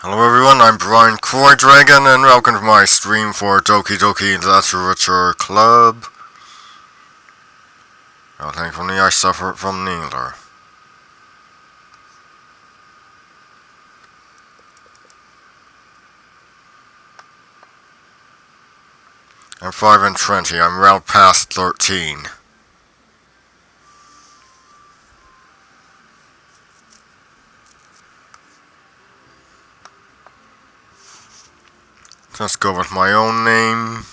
Hello everyone, I'm Brian Croy Dragon, and welcome to my stream for Doki Doki Literature Club. Well, thankfully I suffer from neither. I'm 5 and 20, I'm well past 13. Let's go with my own name.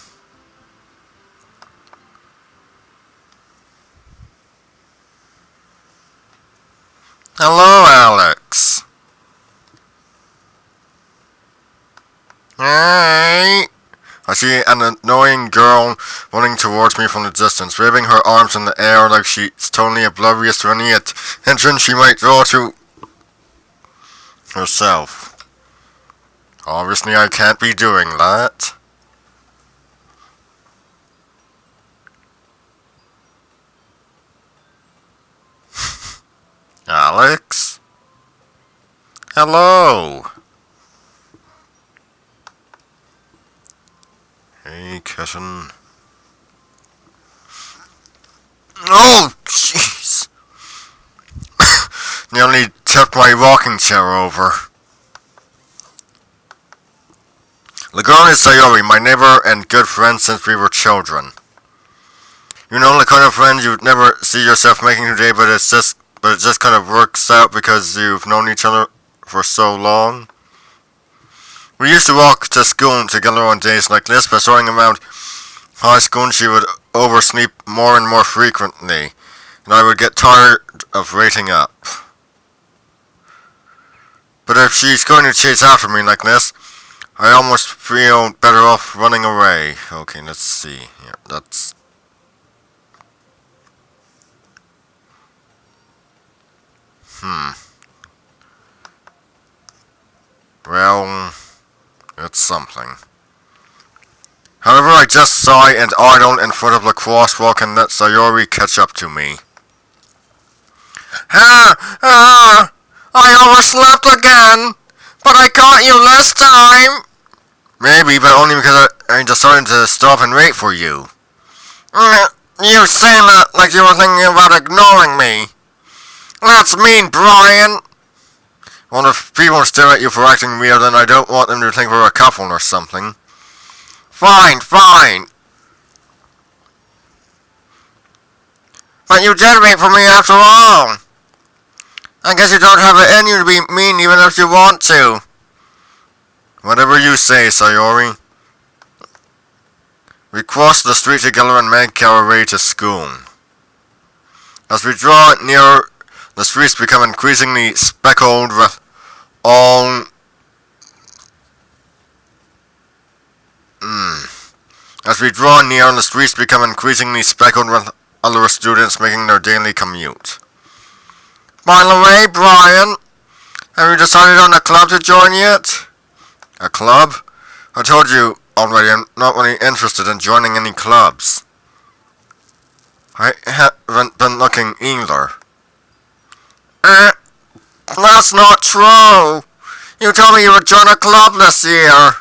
Hello, Alex. Hey! I see an annoying girl running towards me from the distance, waving her arms in the air like she's totally oblivious to any attention she might draw to herself. Obviously, I can't be doing that. Alex? Hello. Hey, kitten. Oh, jeez. Nearly tipped my rocking chair over. The girl is Sayori, my neighbor and good friend since we were children. You know, the kind of friend you'd never see yourself making today, but it just kind of works out because you've known each other for so long. We used to walk to school together on days like this, but starting around high school she would oversleep more and more frequently, and I would get tired of waiting up. But if she's going to chase after me like this, I almost feel better off running away. Okay, let's see. Yeah, that's... Well, it's something. However, I just sigh and idle in front of the crosswalk and let Sayori catch up to me. I overslept again, but I caught you this time. Maybe, but only because I decided to stop and wait for you. You say that like you were thinking about ignoring me. That's mean, Brian. Well, if people stare at you for acting weird, then I don't want them to think we're a couple or something. Fine. But you did wait for me after all. I guess you don't have it in you to be mean even if you want to. Whatever you say, Sayori. We crossed the street together and make our way to school. As we draw nearer, the streets become increasingly speckled with all... As we draw near, the streets become increasingly speckled with other students making their daily commute. By the way, Brian, have you decided on a club to join yet? A club? I told you already I'm not really interested in joining any clubs. I haven't been looking either. That's not true. You told me you would join a club this year.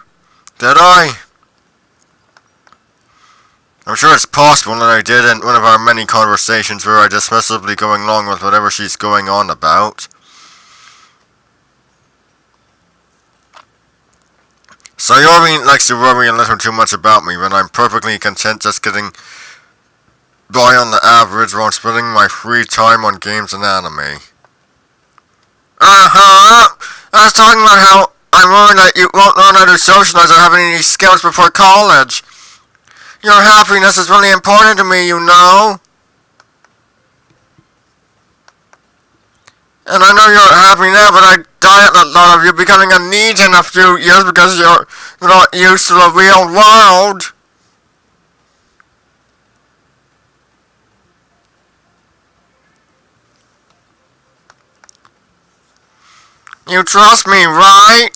Did I? I'm sure it's possible that I did in one of our many conversations where I dismissively going along with whatever she's going on about. Sayori likes to worry a little too much about me, but I'm perfectly content just getting by on the average while spending my free time on games and anime. I was talking about how I'm worried that you won't learn how to socialize or have any skills before college. Your happiness is really important to me, you know. And I know you're happy now, but I doubt the thought of you becoming a need in a few years because you're not used to the real world. You trust me, right?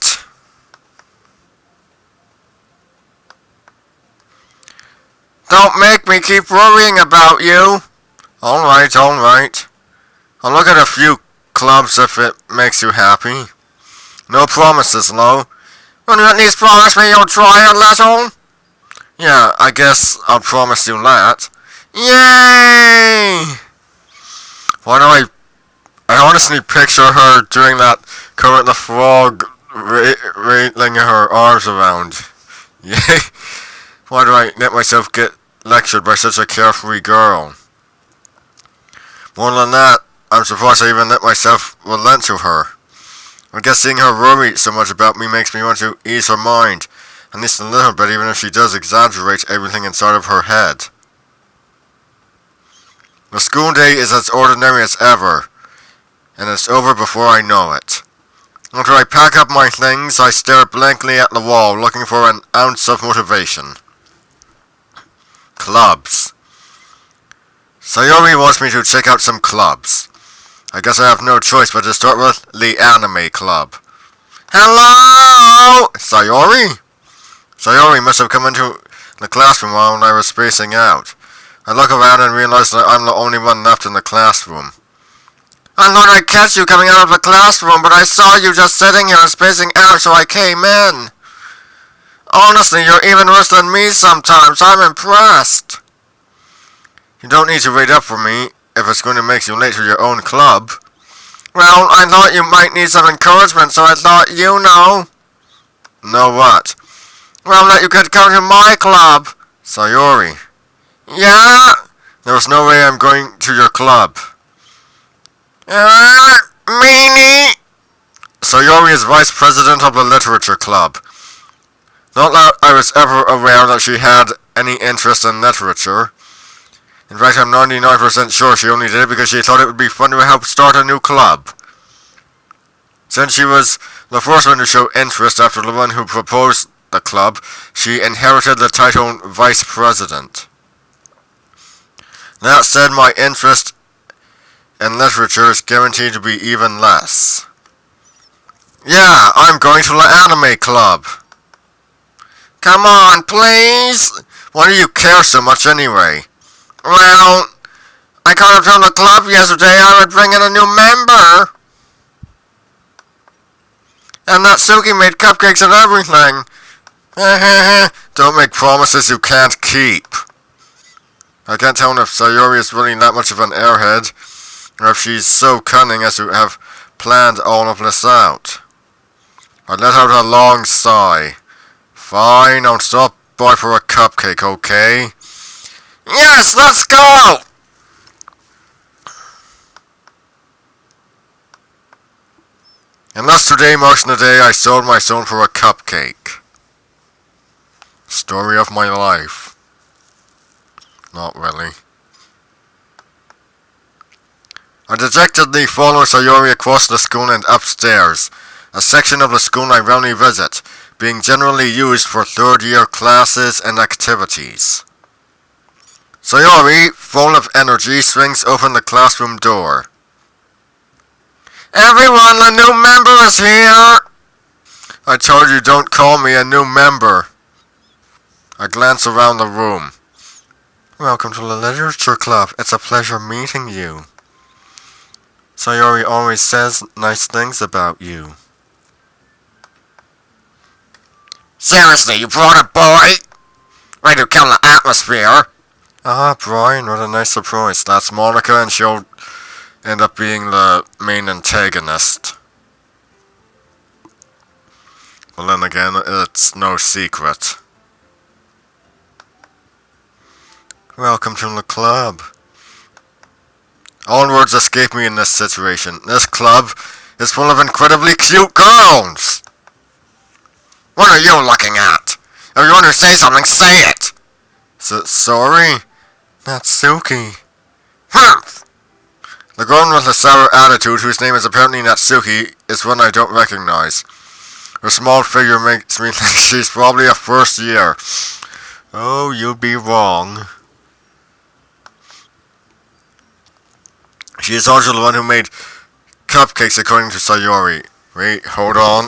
Don't make me keep worrying about you. Alright. I'll look at a few clubs if it makes you happy. No promises, Lo. Will you at least promise me you'll try a little? Yeah, I guess I'll promise you that. Yay! Why do I honestly picture her doing that Kermit the Frog rattling her arms around. Yay! Why do I let myself get lectured by such a carefree girl? More than that, I'm surprised I even let myself relent to her. I guess seeing her worry so much about me makes me want to ease her mind, at least a little bit, even if she does exaggerate everything inside of her head. The school day is as ordinary as ever, and it's over before I know it. After I pack up my things, I stare blankly at the wall, looking for an ounce of motivation. Clubs. Sayori wants me to check out some clubs. I guess I have no choice but to start with the anime club. Hello! Sayori? Sayori must have come into the classroom while I was spacing out. I look around and realize that I'm the only one left in the classroom. I thought I'd catch you coming out of the classroom, but I saw you just sitting here and spacing out, so I came in. Honestly, you're even worse than me sometimes. I'm impressed. You don't need to wait up for me if it's going to make you late to your own club. Well, I thought you might need some encouragement, so I thought, you know. Know what? Well, that you could come to my club. Sayori. Yeah? There was no way I'm going to your club. Meanie! Sayori is vice president of the literature club. Not that I was ever aware that she had any interest in literature. In fact, I'm 99% sure she only did it because she thought it would be fun to help start a new club. Since she was the first one to show interest after the one who proposed the club, she inherited the title vice president. That said, my interest in literature is guaranteed to be even less. Yeah, I'm going to the anime club. Come on, please. Why do you care so much anyway? Well, I could have told the club yesterday I would bring in a new member. And that Suki made cupcakes and everything. Don't make promises you can't keep. I can't tell if Sayori is really that much of an airhead, or if she's so cunning as to have planned all of this out. I let out a long sigh. Fine, I'll stop by for a cupcake, okay? Yes, let's go! And thus today marks the day I sold my soul for a cupcake. Story of my life. Not really. I dejectedly follow Sayori across the school and upstairs, a section of the school I rarely visit, being generally used for third-year classes and activities. Sayori, full of energy, swings open the classroom door. Everyone, the new member is here! I told you don't call me a new member. I glance around the room. Welcome to the literature club. It's a pleasure meeting you. Sayori always says nice things about you. Seriously, you brought a boy? Ready to kill the atmosphere? Ah, Brian, what a nice surprise. That's Monica, and she'll end up being the main antagonist. Well, then again, it's no secret. Welcome to the club. All words escape me in this situation. This club is full of incredibly cute girls! What are you looking at? If you want to say something, say it! Sorry? That's Suki. Humph! The girl with the sour attitude, whose name is apparently Natsuki, is one I don't recognize. Her small figure makes me think she's probably a first year. Oh, you'd be wrong. She is also the one who made cupcakes according to Sayori. Wait, hold on.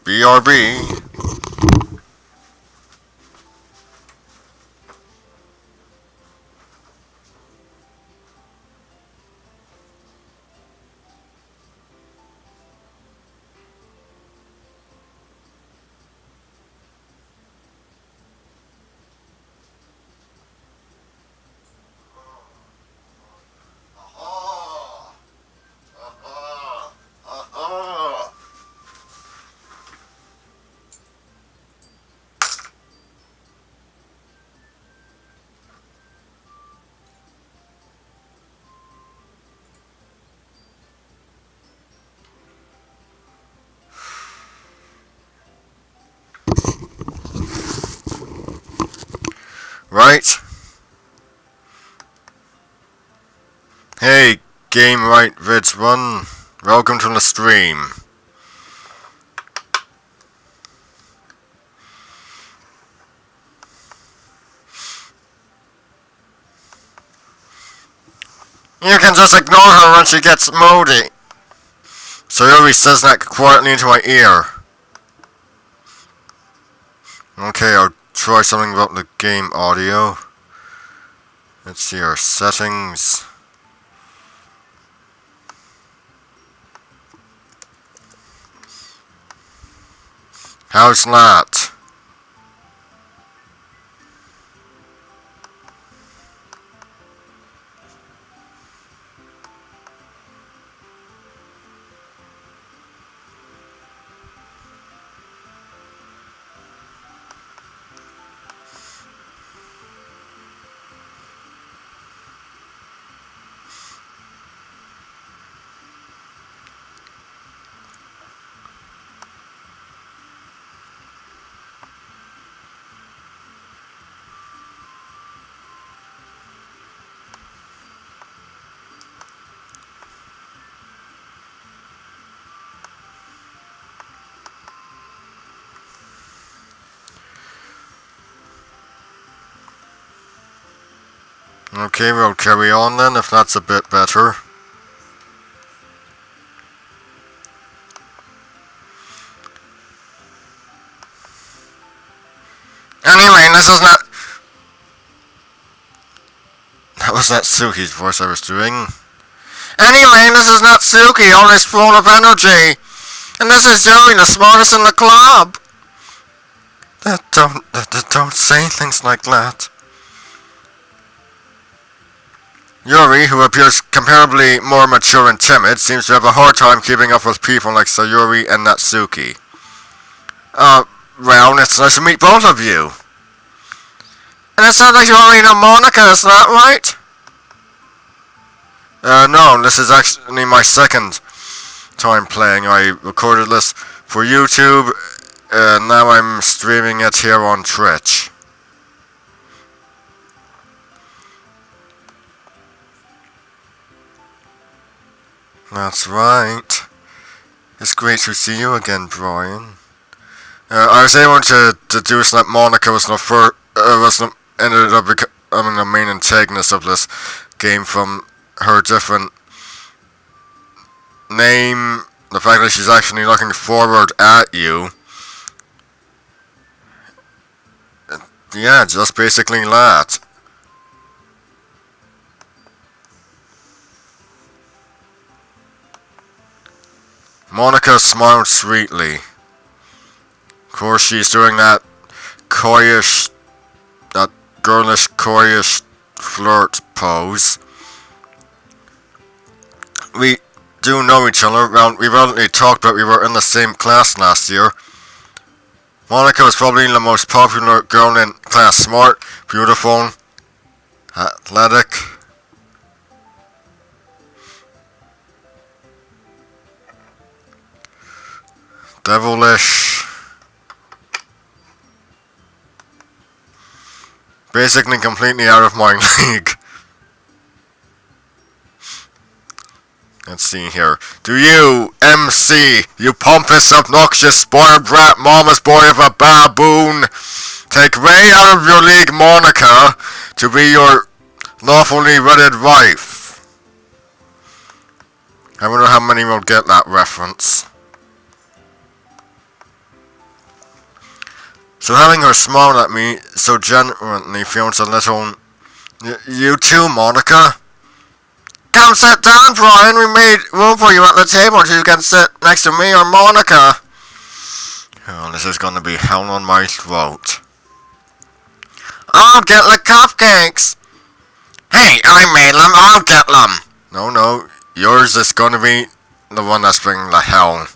BRB. right? Hey, Game Right Vids 1, welcome to the stream. You can just ignore her when she gets moody. Sayori says that quietly into my ear. Okay, I'll try something about the game audio. Let's see our settings. How's that? Okay, we'll carry on then, if that's a bit better. Anyway, this is not... That was not Suki's voice I was doing. Anyway, this is not Suki, always full of energy. And this is Joey, the smartest in the club. Don't say things like that. Yuri, who appears comparably more mature and timid, seems to have a hard time keeping up with people like Sayori and Natsuki. Well, it's nice to meet both of you. And it sounds like you already know Monica, is that right? No, this is actually my second time playing. I recorded this for YouTube, and now I'm streaming it here on Twitch. That's right. It's great to see you again, Brian. I was able to deduce that Monica was ended up becoming the main antagonist of this game from her different name, the fact that she's actually looking forward at you. Yeah, just basically that. Monica smiled sweetly. Of course, she's doing that girlish, coyish flirt pose. We do know each other. Well, we recently talked about we were in the same class last year. Monica was probably the most popular girl in class. Smart, beautiful, athletic. Devilish. Basically completely out of my league. Let's see here. Do you, MC, you pompous, obnoxious, spoiled brat, mama's boy of a baboon, take Ray out of your league, Monica, to be your lawfully wedded wife? I wonder how many will get that reference. So having her smile at me so genuinely feels a little... You too, Monica? Come sit down, Brian. We made room for you at the table so you can sit next to me or Monica. Oh, this is gonna be hell on my throat. I'll get the cupcakes. Hey, I made them. I'll get them. No. Yours is gonna be the one that's bringing the hell.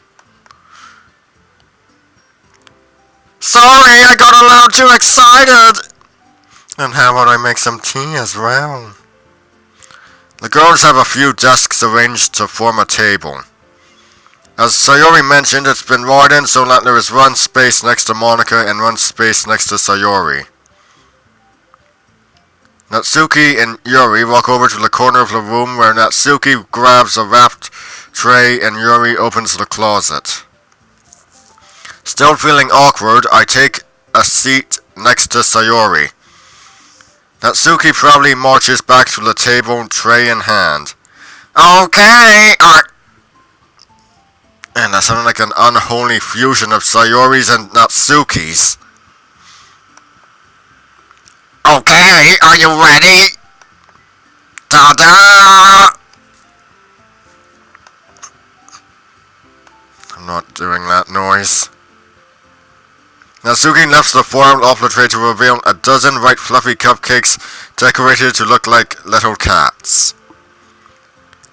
Sorry, I got a little too excited. And how about I make some tea as well? The girls have a few desks arranged to form a table. As Sayori mentioned, it's been widened so that there is one space next to Monica and one space next to Sayori. Natsuki and Yuri walk over to the corner of the room where Natsuki grabs a wrapped tray and Yuri opens the closet. Still feeling awkward, I take a seat next to Sayori. Natsuki proudly marches back to the table, tray in hand. Okay, and that sounded like an unholy fusion of Sayori's and Natsuki's. Okay, are you ready? Ta-da! I'm not doing that noise. Natsuki lifts the foil off the tray to reveal a dozen white fluffy cupcakes decorated to look like little cats.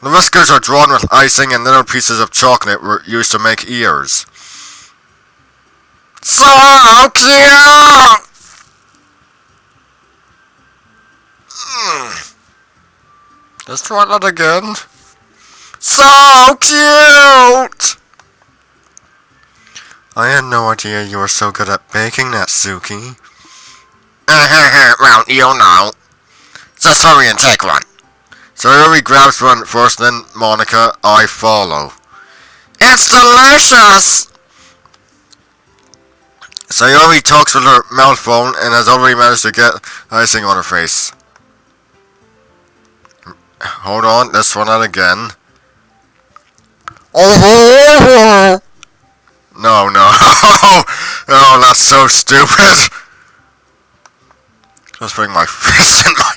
The whiskers are drawn with icing and little pieces of chocolate were used to make ears. So cute! Let's try that again. So cute! I had no idea you were so good at baking, Natsuki. Well, you know. Just hurry and take one. Sayori grabs one first, then Monica. I follow. It's delicious! Sayori talks with her mouth full and has already managed to get icing on her face. Hold on, let's run out again. Oh! No. Oh, that's so stupid. Just bring my fist in my...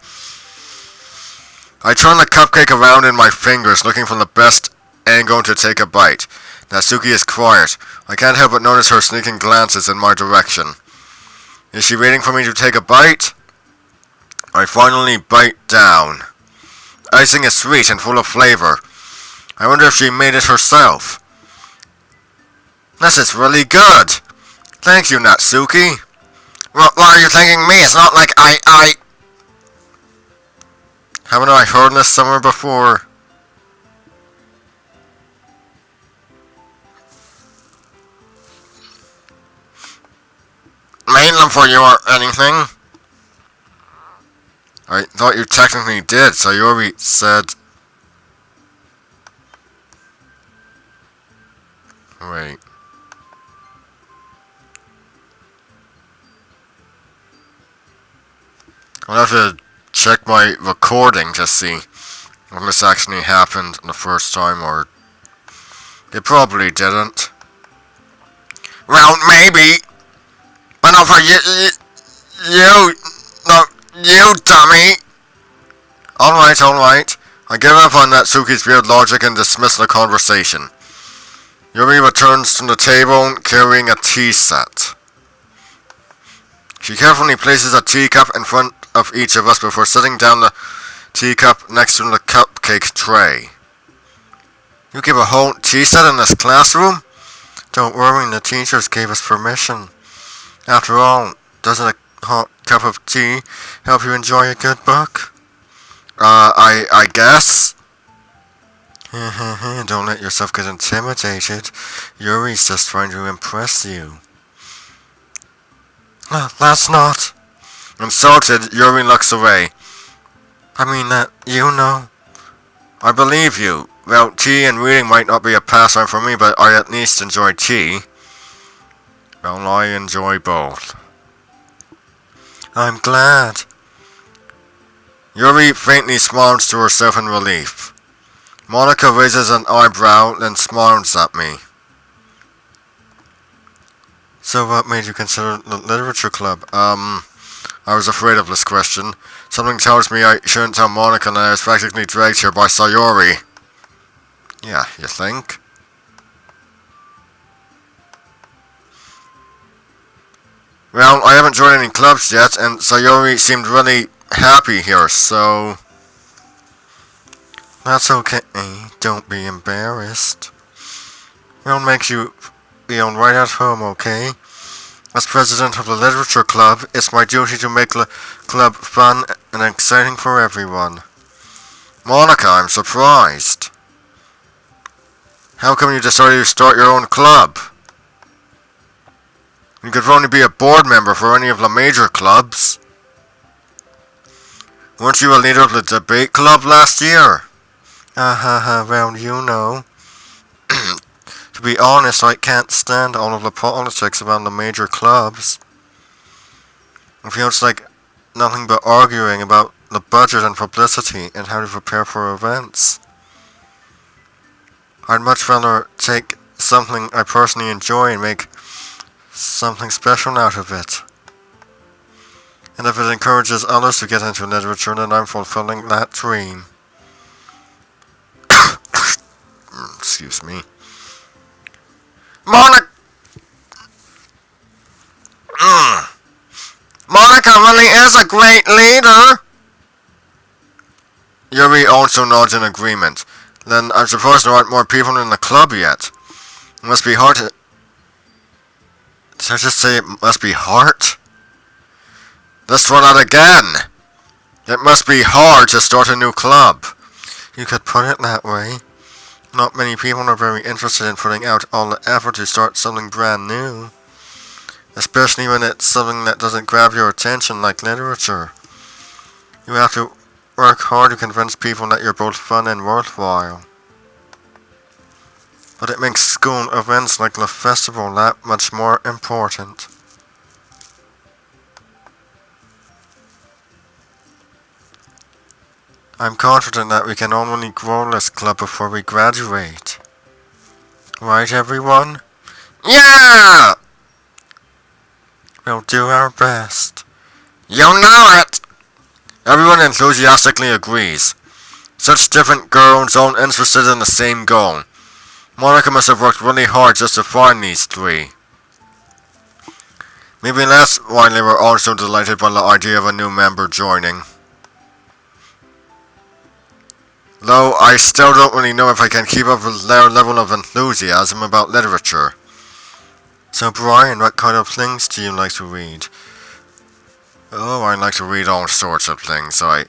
I turn the cupcake around in my fingers, looking for the best angle to take a bite. Natsuki is quiet. I can't help but notice her sneaking glances in my direction. Is she waiting for me to take a bite? I finally bite down. Icing is sweet and full of flavor. I wonder if she made it herself. This is really good. Thank you, Natsuki. What are you thanking me? It's not like I... Haven't I heard this somewhere before? Made them for you or anything? I thought you technically did, Sayori said... Wait. I'll have to check my recording to see if this actually happened the first time, or... It probably didn't. Well, maybe. But not for you... No, you dummy! Alright. I give up on Natsuki's weird logic and dismiss the conversation. Yuri returns to the table carrying a tea set. She carefully places a teacup in front of each of us before setting down the teacup next to the cupcake tray. You give a whole tea set in this classroom? Don't worry, the teachers gave us permission. After all, doesn't a hot cup of tea help you enjoy a good book? I guess? Don't let yourself get intimidated. Yuri's just trying to impress you. That's not. Insulted, Yuri looks away. I mean that, you know. I believe you. Well, tea and reading might not be a pastime for me, but I at least enjoy tea. Well, I enjoy both. I'm glad. Yuri faintly smiles to herself in relief. Monica raises an eyebrow, then smiles at me. So what made you consider the literature club? I was afraid of this question. Something tells me I shouldn't tell Monica that I was practically dragged here by Sayori. Yeah, you think? Well, I haven't joined any clubs yet, and Sayori seemed really happy here, so... That's okay. Don't be embarrassed. It'll make you feel right at home, okay? As president of the literature club, it's my duty to make the club fun and exciting for everyone. Monica, I'm surprised. How come you decided to start your own club? You could only be a board member for any of the major clubs. Weren't you a leader of the debate club last year? Well, you know. To be honest, I can't stand all of the politics around the major clubs. It feels like nothing but arguing about the budget and publicity and how to prepare for events. I'd much rather take something I personally enjoy and make something special out of it. And if it encourages others to get into literature, then I'm fulfilling that dream. Excuse me. Monica! Monica really is a great leader! Yuri also nods in agreement. Then I'm supposed there aren't more people in the club yet. It must be hard to... Did I just say it must be hard? Let's try that again. It must be hard to start a new club. You could put it that way. Not many people are very interested in putting out all the effort to start something brand new. Especially when it's something that doesn't grab your attention like literature. You have to work hard to convince people that you're both fun and worthwhile. But it makes school events like the festival that much more important. I'm confident that we can only grow this club before we graduate. Right, everyone? Yeah! We'll do our best. You know it! Everyone enthusiastically agrees. Such different girls all interested in the same goal. Monica must have worked really hard just to find these three. Maybe that's why they were all so delighted by the idea of a new member joining. Though I still don't really know if I can keep up with their level of enthusiasm about literature. So Brian, what kind of things do you like to read? Oh, I like to read all sorts of things. I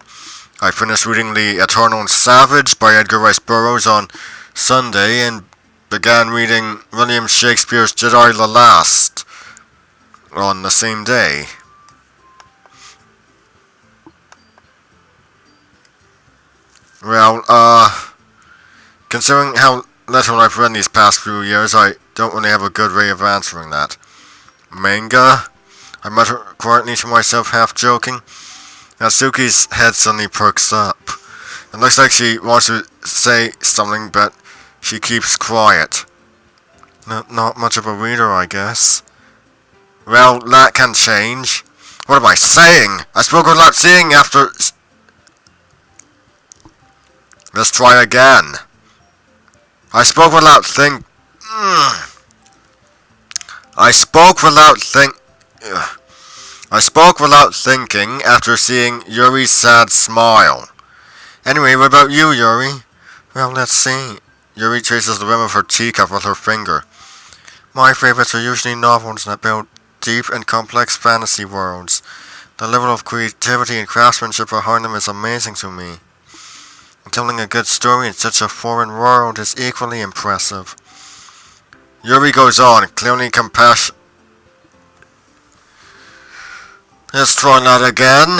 finished reading The Eternal Savage by Edgar Rice Burroughs on Sunday and began reading William Shakespeare's Jedi the Last on the same day. Well, considering how little I've read these past few years, I don't really have a good way of answering that. Manga? I mutter quietly to myself, half joking. Natsuki's head suddenly perks up. It looks like she wants to say something, but she keeps quiet. Not much of a reader, I guess. Well, that can change. What am I saying? I spoke without seeing after... Let's try again. I spoke without thinking after seeing Yuri's sad smile. Anyway, what about you, Yuri? Well, let's see. Yuri traces the rim of her teacup with her finger. My favorites are usually novels that build deep and complex fantasy worlds. The level of creativity and craftsmanship behind them is amazing to me. Telling a good story in such a foreign world is equally impressive. Yuri goes on, clearly compassion. Let's try that again.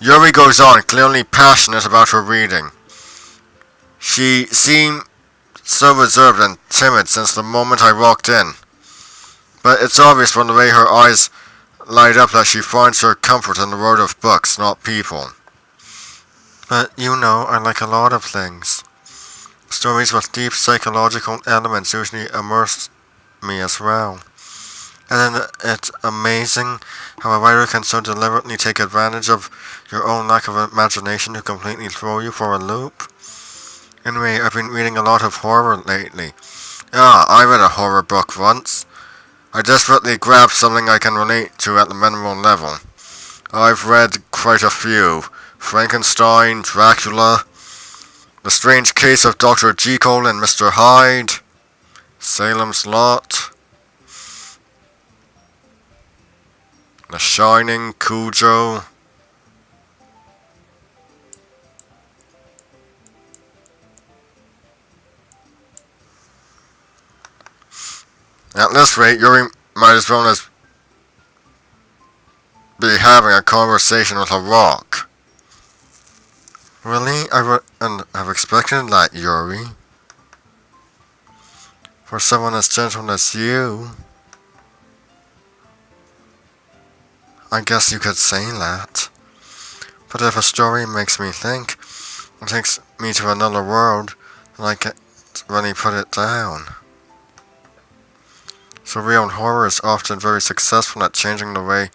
Yuri goes on, clearly passionate about her reading. She seemed so reserved and timid since the moment I walked in. But it's obvious from the way her eyes light up that she finds her comfort in the world of books, not people. But you know, I like a lot of things. Stories with deep psychological elements usually immerse me as well. And then it's amazing how a writer can so deliberately take advantage of your own lack of imagination to completely throw you for a loop. Anyway, I've been reading a lot of horror lately. I read a horror book once. I desperately grabbed something I can relate to at the minimal level. I've read quite a few. Frankenstein, Dracula, The Strange Case of Dr. Jekyll and Mr. Hyde, Salem's Lot, The Shining, Cujo. At this rate, Yuri might as well be having a conversation with a rock. Really? I wouldn't have expected that, Yuri. For someone as gentle as you. I guess you could say that. But if a story makes me think, it takes me to another world, then I can't really put it down. Surreal horror is often very successful at changing the way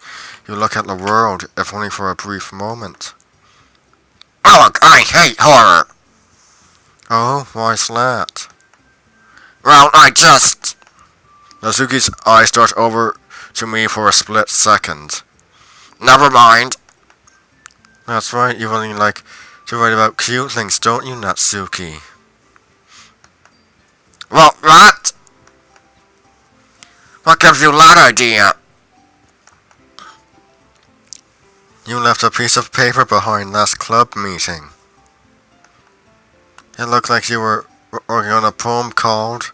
you look at the world, if only for a brief moment. Ugh, I hate horror! Oh, why's that? Well, Nazuki's eyes dart over to me for a split second. Never mind. That's right, you only like to write about cute things, don't you, Natsuki? Well, what? What gives you that idea? You left a piece of paper behind last club meeting. It looked like you were working on a poem called...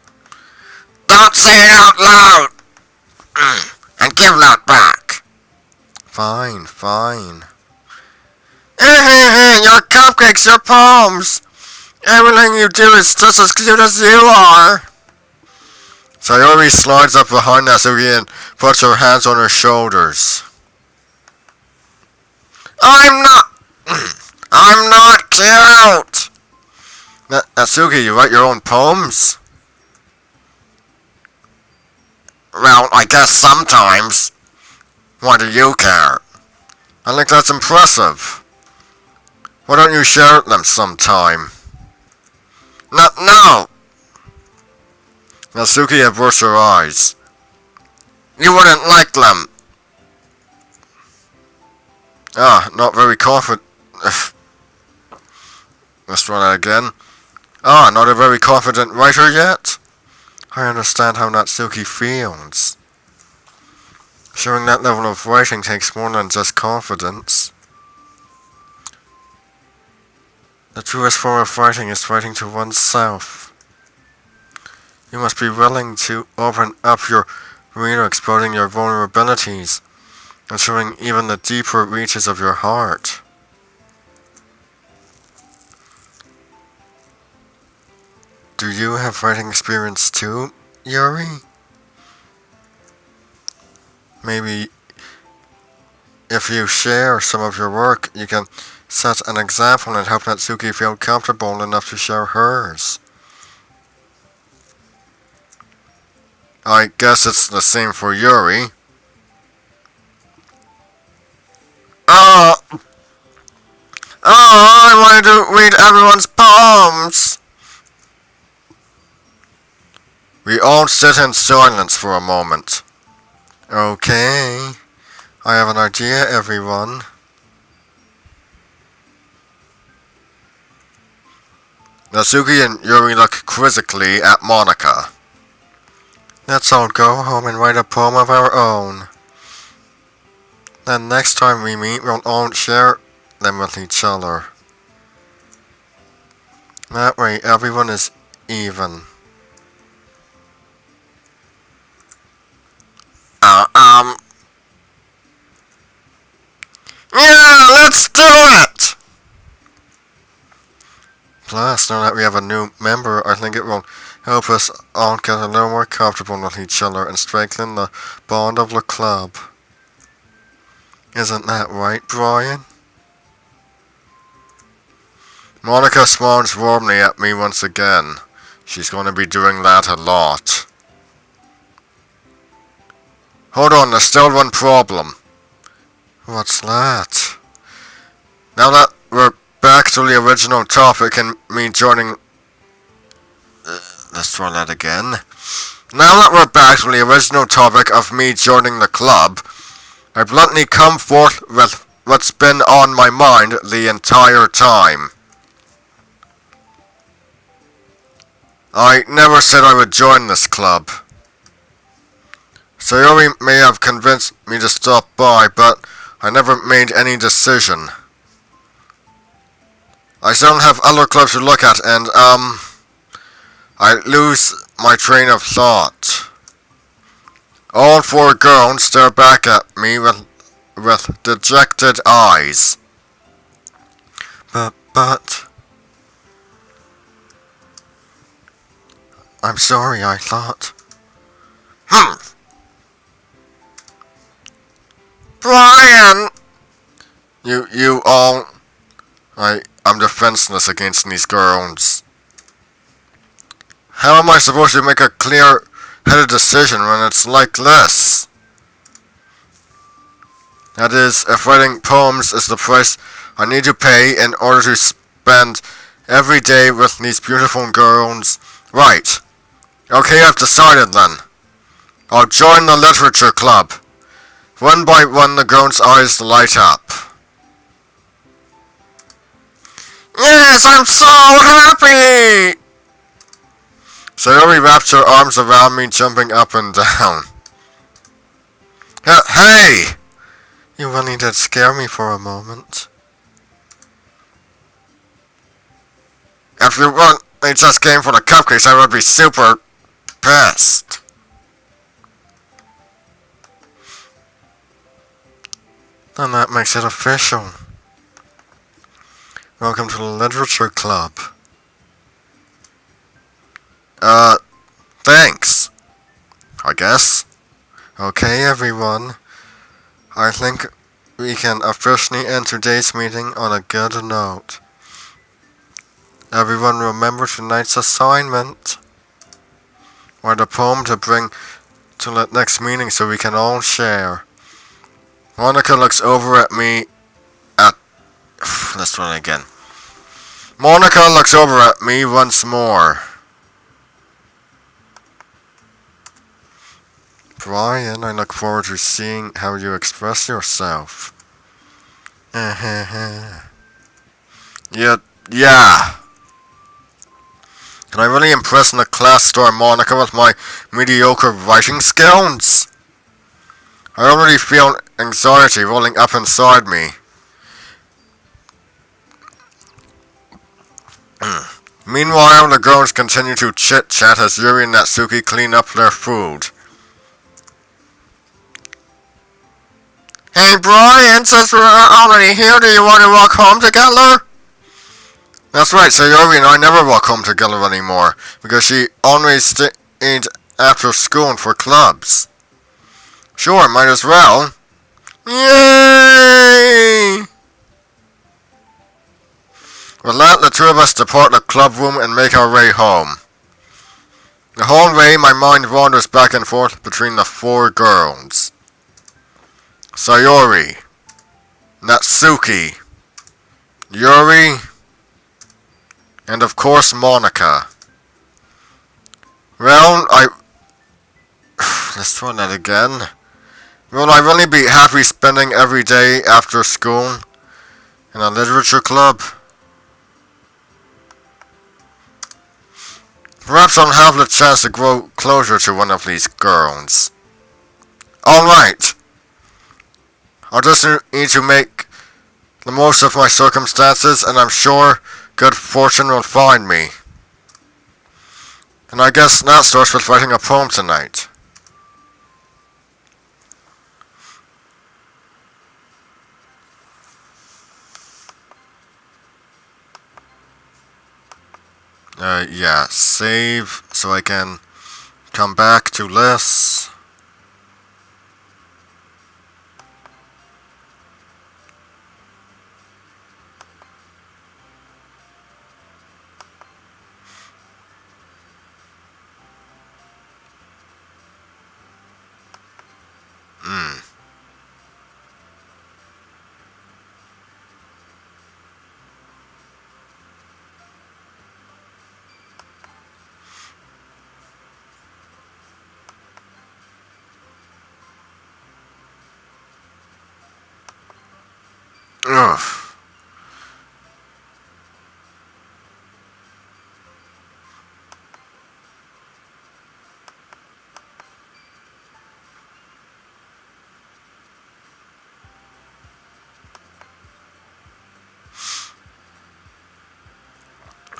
Don't say it out loud! And give that back. Fine, fine. Your cupcakes, your poems. Everything you do is just as cute as you are. Sayori slides up behind Natsuki and puts her hands on her shoulders. I'm not cute! Natsuki, you write your own poems? Well, I guess sometimes. Why do you care? I think that's impressive. Why don't you share them sometime? No! Natsuki averts her eyes. You wouldn't like them. Not very confident. Let's try that again. Not a very confident writer yet? I understand how Natsuki feels. Showing that level of writing takes more than just confidence. The truest form of writing is writing to oneself. You must be willing to open up your reader, exposing your vulnerabilities, and showing even the deeper reaches of your heart. Do you have writing experience too, Yuri? Maybe if you share some of your work, you can set an example and help Natsuki feel comfortable enough to share hers. I guess it's the same for Yuri. I wanted to read everyone's poems. We all sit in silence for a moment. Okay, I have an idea, everyone. Natsuki and Yuri look quizzically at Monica. Let's all go home and write a poem of our own. Then next time we meet, we'll all share them with each other. That way, everyone is even. Yeah, let's do it! Plus, now that we have a new member, I think it will help us all get a little more comfortable with each other and strengthen the bond of the club. Isn't that right, Brian? Monica smiles warmly at me once again. She's going to be doing that a lot. Hold on, there's still one problem. What's that? Now that we're back to the original topic and me joining... let's try that again. Now that we're back to the original topic of me joining the club, I bluntly come forth with what's been on my mind the entire time. I never said I would join this club. Sayori may have convinced me to stop by, but I never made any decision. I still have other clubs to look at, and, I lose my train of thought. All four girls stare back at me with dejected eyes. But but... I'm sorry, I thought... Brian! You all... I'm defenseless against these girls. How am I supposed to make a clear-headed decision when it's like this? That is, if writing poems is the price I need to pay in order to spend every day with these beautiful girls. Right. Okay, I've decided then. I'll join the literature club. One by one the girls' eyes light up. Yes, I'm so happy! Sayori wraps her arms around me, jumping up and down. Hey! You really did scare me for a moment. If you weren't, they just came for the cupcakes, I would be super pissed. Then that makes it official. Welcome to the literature club. Thanks. I guess. Okay, everyone. I think we can officially end today's meeting on a good note. Everyone remember tonight's assignment. Write a poem to bring to the next meeting so we can all share. Monica looks over at me let's try it again. Monica looks over at me once more. Brian, I look forward to seeing how you express yourself. Yeah. Can I really impress in the class star Monica with my mediocre writing skills? I already feel anxiety rolling up inside me. Meanwhile, the girls continue to chit-chat as Yuri and Natsuki clean up their food. Hey Brian, since we're already here, do you want to walk home together? That's right, Sayori and I never walk home together anymore, because she always stayed after school for clubs. Sure, might as well. Yay! With that, the two of us depart the club room and make our way home. The whole way, my mind wanders back and forth between the four girls. Sayori, Natsuki, Yuri, and of course Monica. Well, let's try that again. Will I really be happy spending every day after school in a literature club? Perhaps I'll have the chance to grow closer to one of these girls. Alright. I'll just need to make the most of my circumstances, and I'm sure good fortune will find me. And I guess that starts with writing a poem tonight. Yeah, save so I can come back to this. Ugh.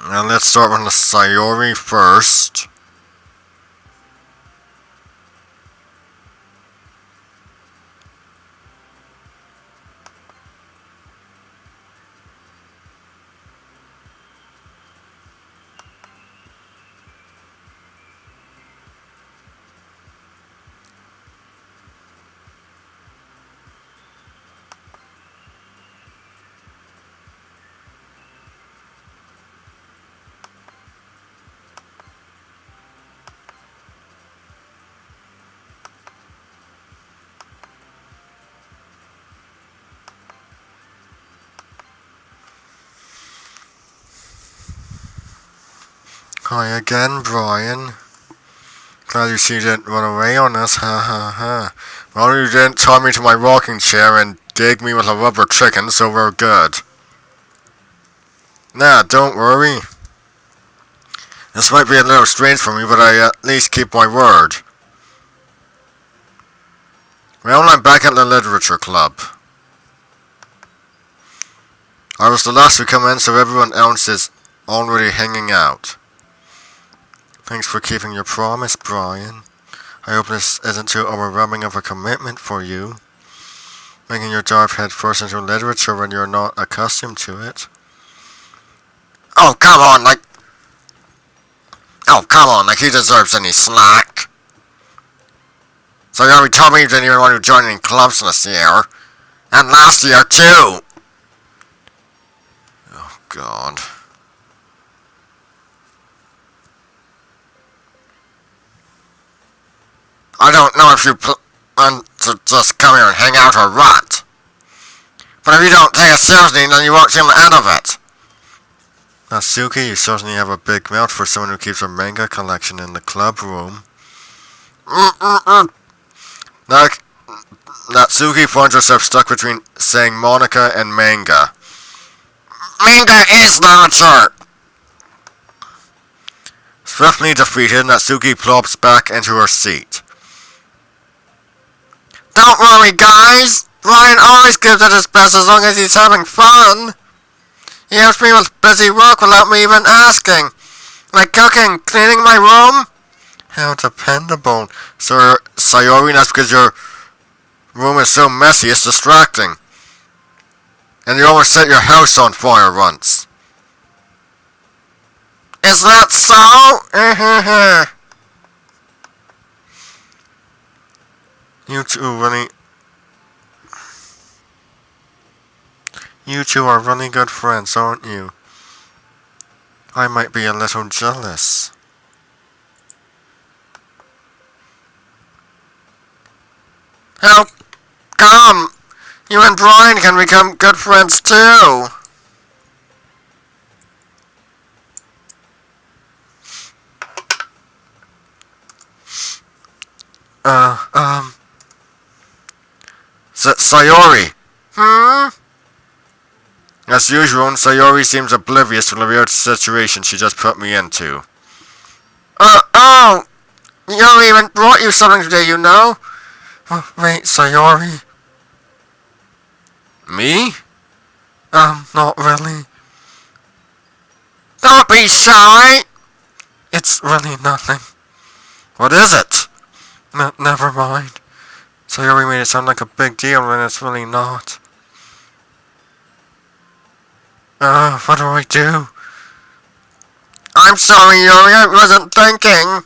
Now let's start with the Sayori first. Hi again, Brian. Glad you see didn't run away on us, ha ha ha. Well, you didn't tie me to my rocking chair and gag me with a rubber chicken, so we're good. Nah, don't worry. This might be a little strange for me, but I at least keep my word. Well, I'm back at the Literature Club. I was the last to come in, so everyone else is already hanging out. Thanks for keeping your promise, Brian. I hope this isn't too overwhelming of a commitment for you. Making your dive head first into literature when you're not accustomed to it. Oh, come on, like he deserves any slack. So you already told me you didn't even want to join any clubs this year. And last year, too. Oh, God. I don't know if you plan to just come here and hang out or what. But if you don't take it seriously, then you won't see the end of it. Natsuki, you certainly have a big mouth for someone who keeps a manga collection in the club room. Natsuki finds herself stuck between saying Monica and manga. Manga is literature! Swiftly defeated, Natsuki plops back into her seat. Don't worry, guys! Ryan always gives it his best as long as he's having fun. He helps me with busy work without me even asking. Like cooking, cleaning my room. How dependable. So, Sayori, that's because your room is so messy, it's distracting. And you almost set your house on fire once. Is that so? You two are really good friends, aren't you? I might be a little jealous. How come? You and Brian can become good friends too. Sayori. As usual, Sayori seems oblivious to the weird situation she just put me into. Oh! Yuri even brought you something today, you know? Wait, Sayori? Me? Not really. Don't be shy! It's really nothing. What is it? Never mind. Sayori made it sound like a big deal when it's really not. What do I do? I'm sorry, Yuri, I wasn't thinking.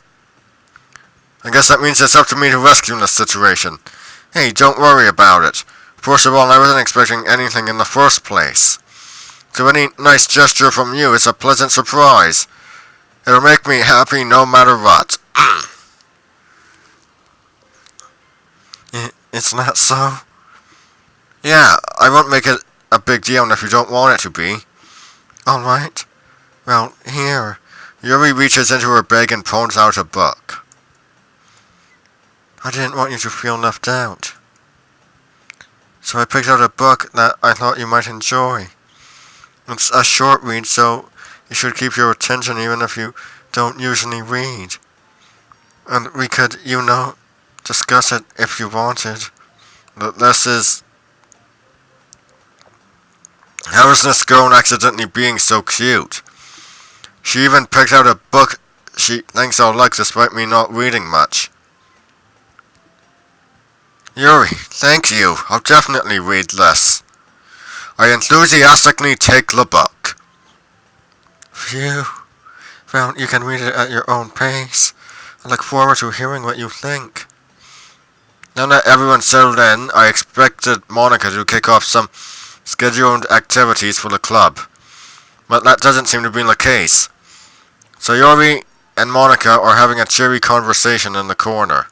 I guess that means it's up to me to rescue this situation. Hey, don't worry about it. First of all, I wasn't expecting anything in the first place. So any nice gesture from you is a pleasant surprise. It'll make me happy no matter what. It's not so? Yeah, I won't make it a big deal if you don't want it to be. Alright. Well, here. Yuri reaches into her bag and pulls out a book. I didn't want you to feel left out. So I picked out a book that I thought you might enjoy. It's a short read, so it should keep your attention even if you don't usually read. And we could, discuss it if you wanted. But this is... How is this girl accidentally being so cute? She even picked out a book she thinks I'll like despite me not reading much. Yuri, thank you. I'll definitely read this. I enthusiastically take the book. Phew. Well, you can read it at your own pace. I look forward to hearing what you think. Now that everyone's settled in, I expected Monica to kick off some scheduled activities for the club. But that doesn't seem to be the case. Sayori and Monica are having a cheery conversation in the corner.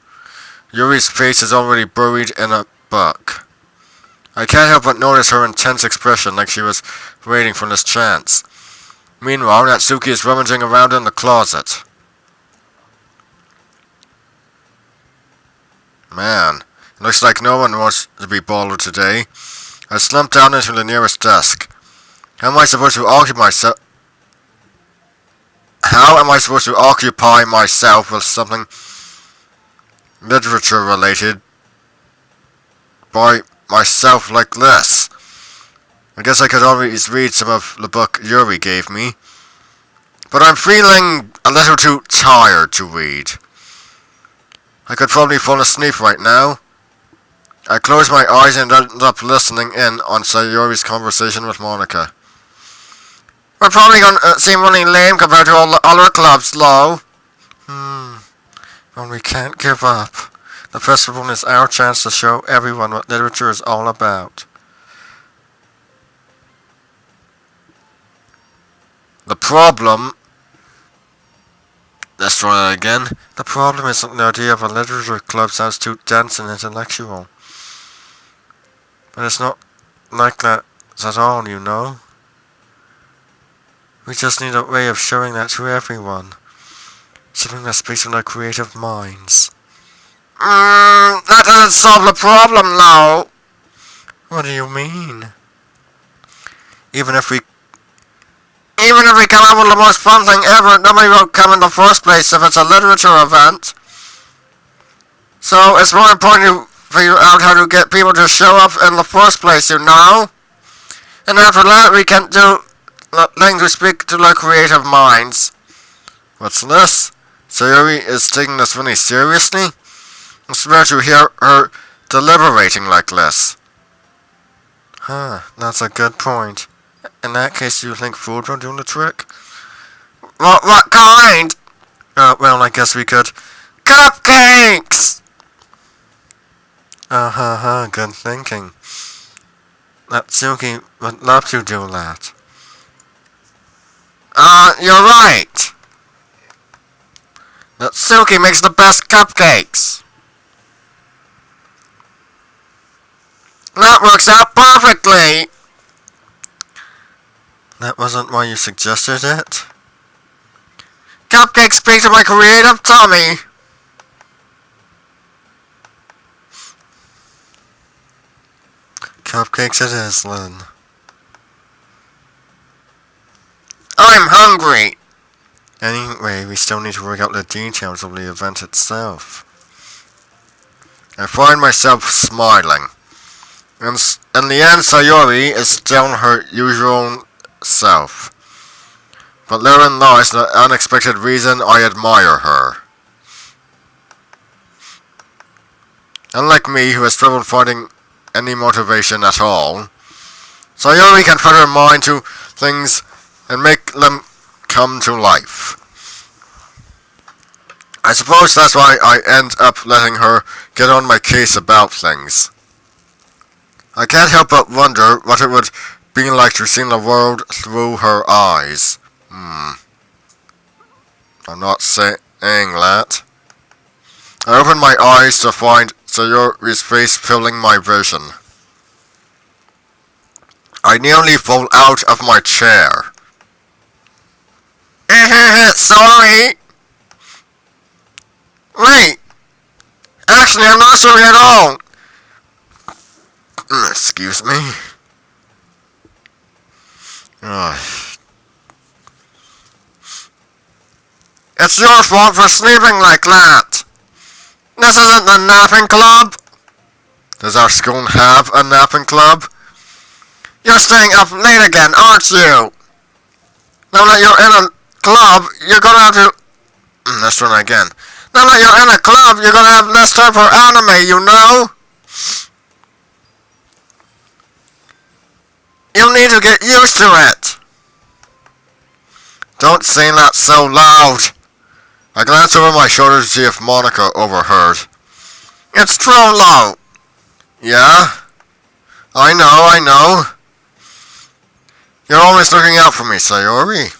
Yuri's face is already buried in a book. I can't help but notice her intense expression like she was waiting for this chance. Meanwhile, Natsuki is rummaging around in the closet. Man, it looks like no one wants to be bothered today. I slumped down into the nearest desk. How am I supposed to occupy myself with something literature related by myself like this? I guess I could always read some of the book Yuri gave me, but I'm feeling a little too tired to read. I could probably fall asleep right now. I closed my eyes and ended up listening in on Sayori's conversation with Monica. We're probably going to seem really lame compared to all the other clubs, Lo. Well, we can't give up. The festival is our chance to show everyone what literature is all about. The problem... Let's try that again. The problem is that the idea of a literature club sounds too dense and intellectual. But it's not like that at all, you know. We just need a way of showing that to everyone. Something that speaks from their creative minds. That doesn't solve the problem, Lo. What do you mean? Even if we come up with the most fun thing ever, nobody will come in the first place if it's a literature event. So it's more important to figure out how to get people to show up in the first place, you know? And after that, we can do things to speak to their creative minds. What's this? Sayori is taking this really seriously? It's rare to hear her deliberating like this. That's a good point. In that case, do you think food will do the trick? What kind? Well, I guess we could... Cupcakes! Good thinking. Natsuki would love to do that. You're right. Natsuki makes the best cupcakes. That works out perfectly. That wasn't why you suggested it? Cupcakes speak to my creative tummy. Cupcakes it is, Lynn. I'm hungry. Anyway, we still need to work out the details of the event itself. I find myself smiling. In the end, Sayori is still her usual self. But therein lies the unexpected reason I admire her. Unlike me, who has trouble finding any motivation at all, Sayori can put her mind to things and make them come to life. I suppose that's why I end up letting her get on my case about things. I can't help but wonder what it would be like to see the world through her eyes. I'm not saying that. I open my eyes to find Sayori's face filling my vision. I nearly fall out of my chair. Sorry. Wait. Actually, I'm not sorry at all. Excuse me. It's your fault for sleeping like that. This isn't the napping club. Does our school have a napping club? You're staying up late again, aren't you? Now that you're in a club, you're gonna have to... Let's try that again. Now that you're in a club, you're gonna have less time for anime, you know? You'll need to get used to it. Don't say that so loud. I glanced over my shoulder to see if Monica overheard. It's true, Lo. Yeah? I know. You're always looking out for me, Sayori.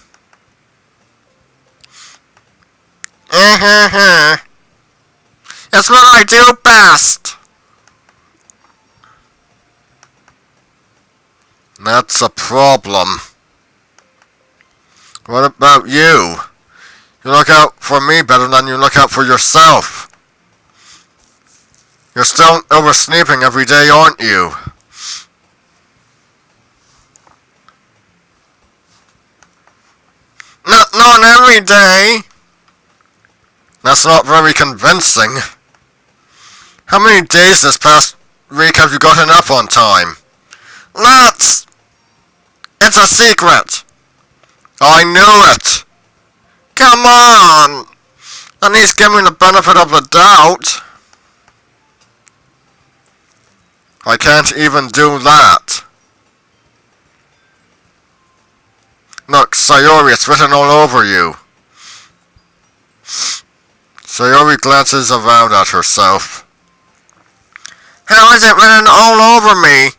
It's what I do best. That's a problem. What about you? You look out for me better than you look out for yourself. You're still oversleeping every day, aren't you? Not every day. That's not very convincing. How many days this past week have you gotten up on time? It's a secret. I knew it. Come on. At least give me the benefit of the doubt. I can't even do that. Look, Sayori, it's written all over you. Sayori glances around at herself. How is it written all over me?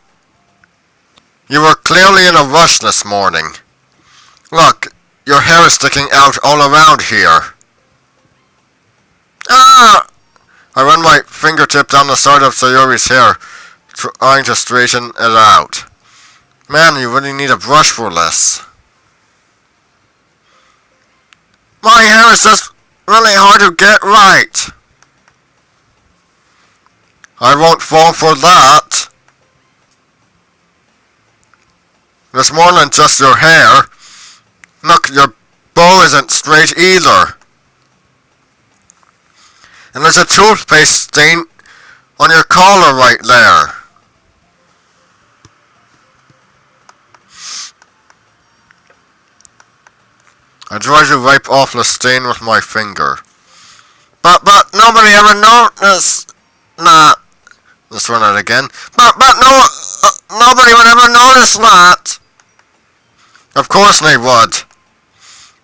You were clearly in a rush this morning. Look, your hair is sticking out all around here. Ah! I run my fingertip down the side of Sayori's hair, trying to straighten it out. Man, you really need a brush for this. My hair is just really hard to get right. I won't fall for that. There's more than just your hair. Look, your bow isn't straight either. And there's a toothpaste stain on your collar right there. I try to wipe off the stain with my finger. But nobody ever noticed that. Let's run it again. But nobody would ever notice that. Of course they would.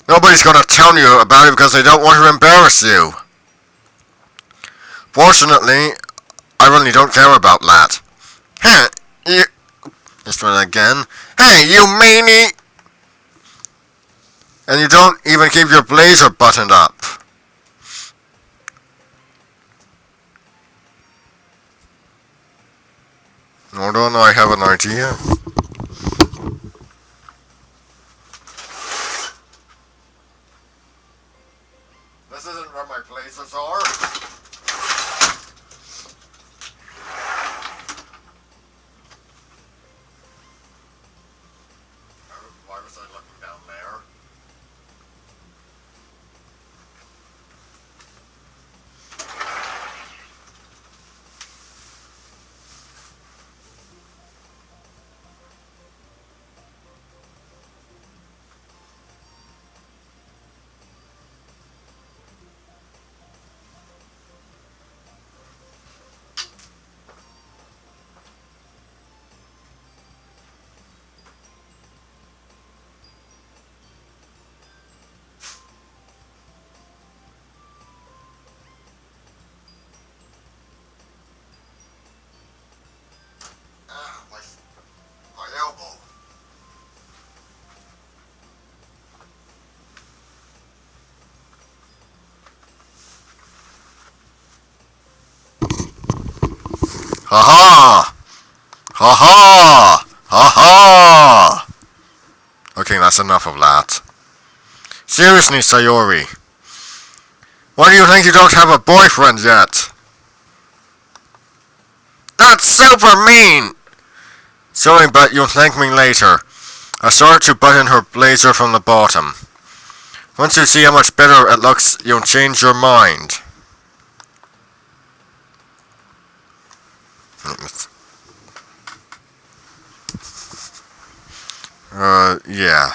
Nobody's gonna tell you about it because they don't want to embarrass you. Fortunately, I really don't care about that. Hey, you... Let's run it again. Hey, you meanie! And you don't even keep your blazer buttoned up. Hold on, I have an idea. This isn't where my blazers are. Why was I looking down there? Ha ha! Ha ha! Ha ha! Okay, that's enough of that. Seriously, Sayori. Why do you think you don't have a boyfriend yet? That's super mean! Sorry, but you'll thank me later. I started to button her blazer from the bottom. Once you see how much better it looks, you'll change your mind. Yeah.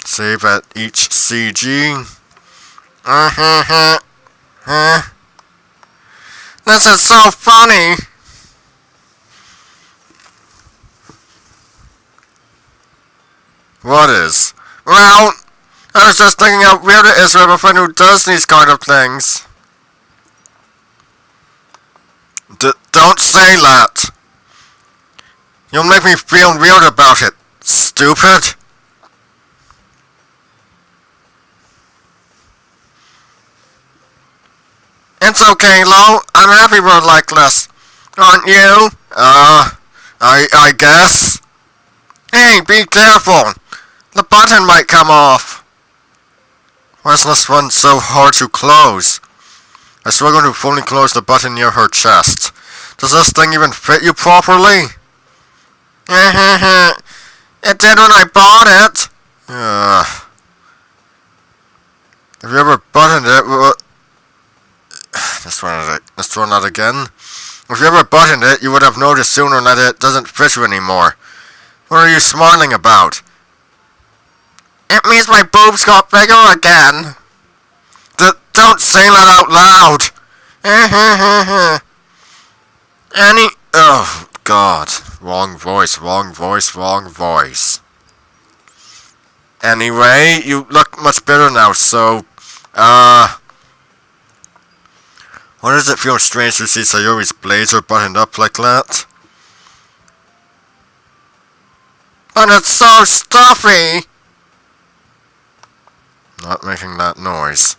Save at each CG. This is so funny. What is? Well, I was just thinking how weird it is to have a friend who does these kind of things. Don't say that. You'll make me feel weird about it, stupid. It's okay, Lo. I'm happy we're like this. Aren't you? I guess. Hey, be careful! The button might come off! Why is this one so hard to close? I struggle to fully close the button near her chest. Does this thing even fit you properly? It did when I bought it! Have you ever buttoned it? Let's try that again. If you ever buttoned it, you would have noticed sooner that it doesn't fit you anymore. What are you smiling about? It means my boobs got bigger again. Don't say that out loud. Oh, God. Wrong voice. Anyway, you look much better now, so, why does it feel strange to see Sayori's blazer buttoned up like that? But it's so stuffy! Not making that noise.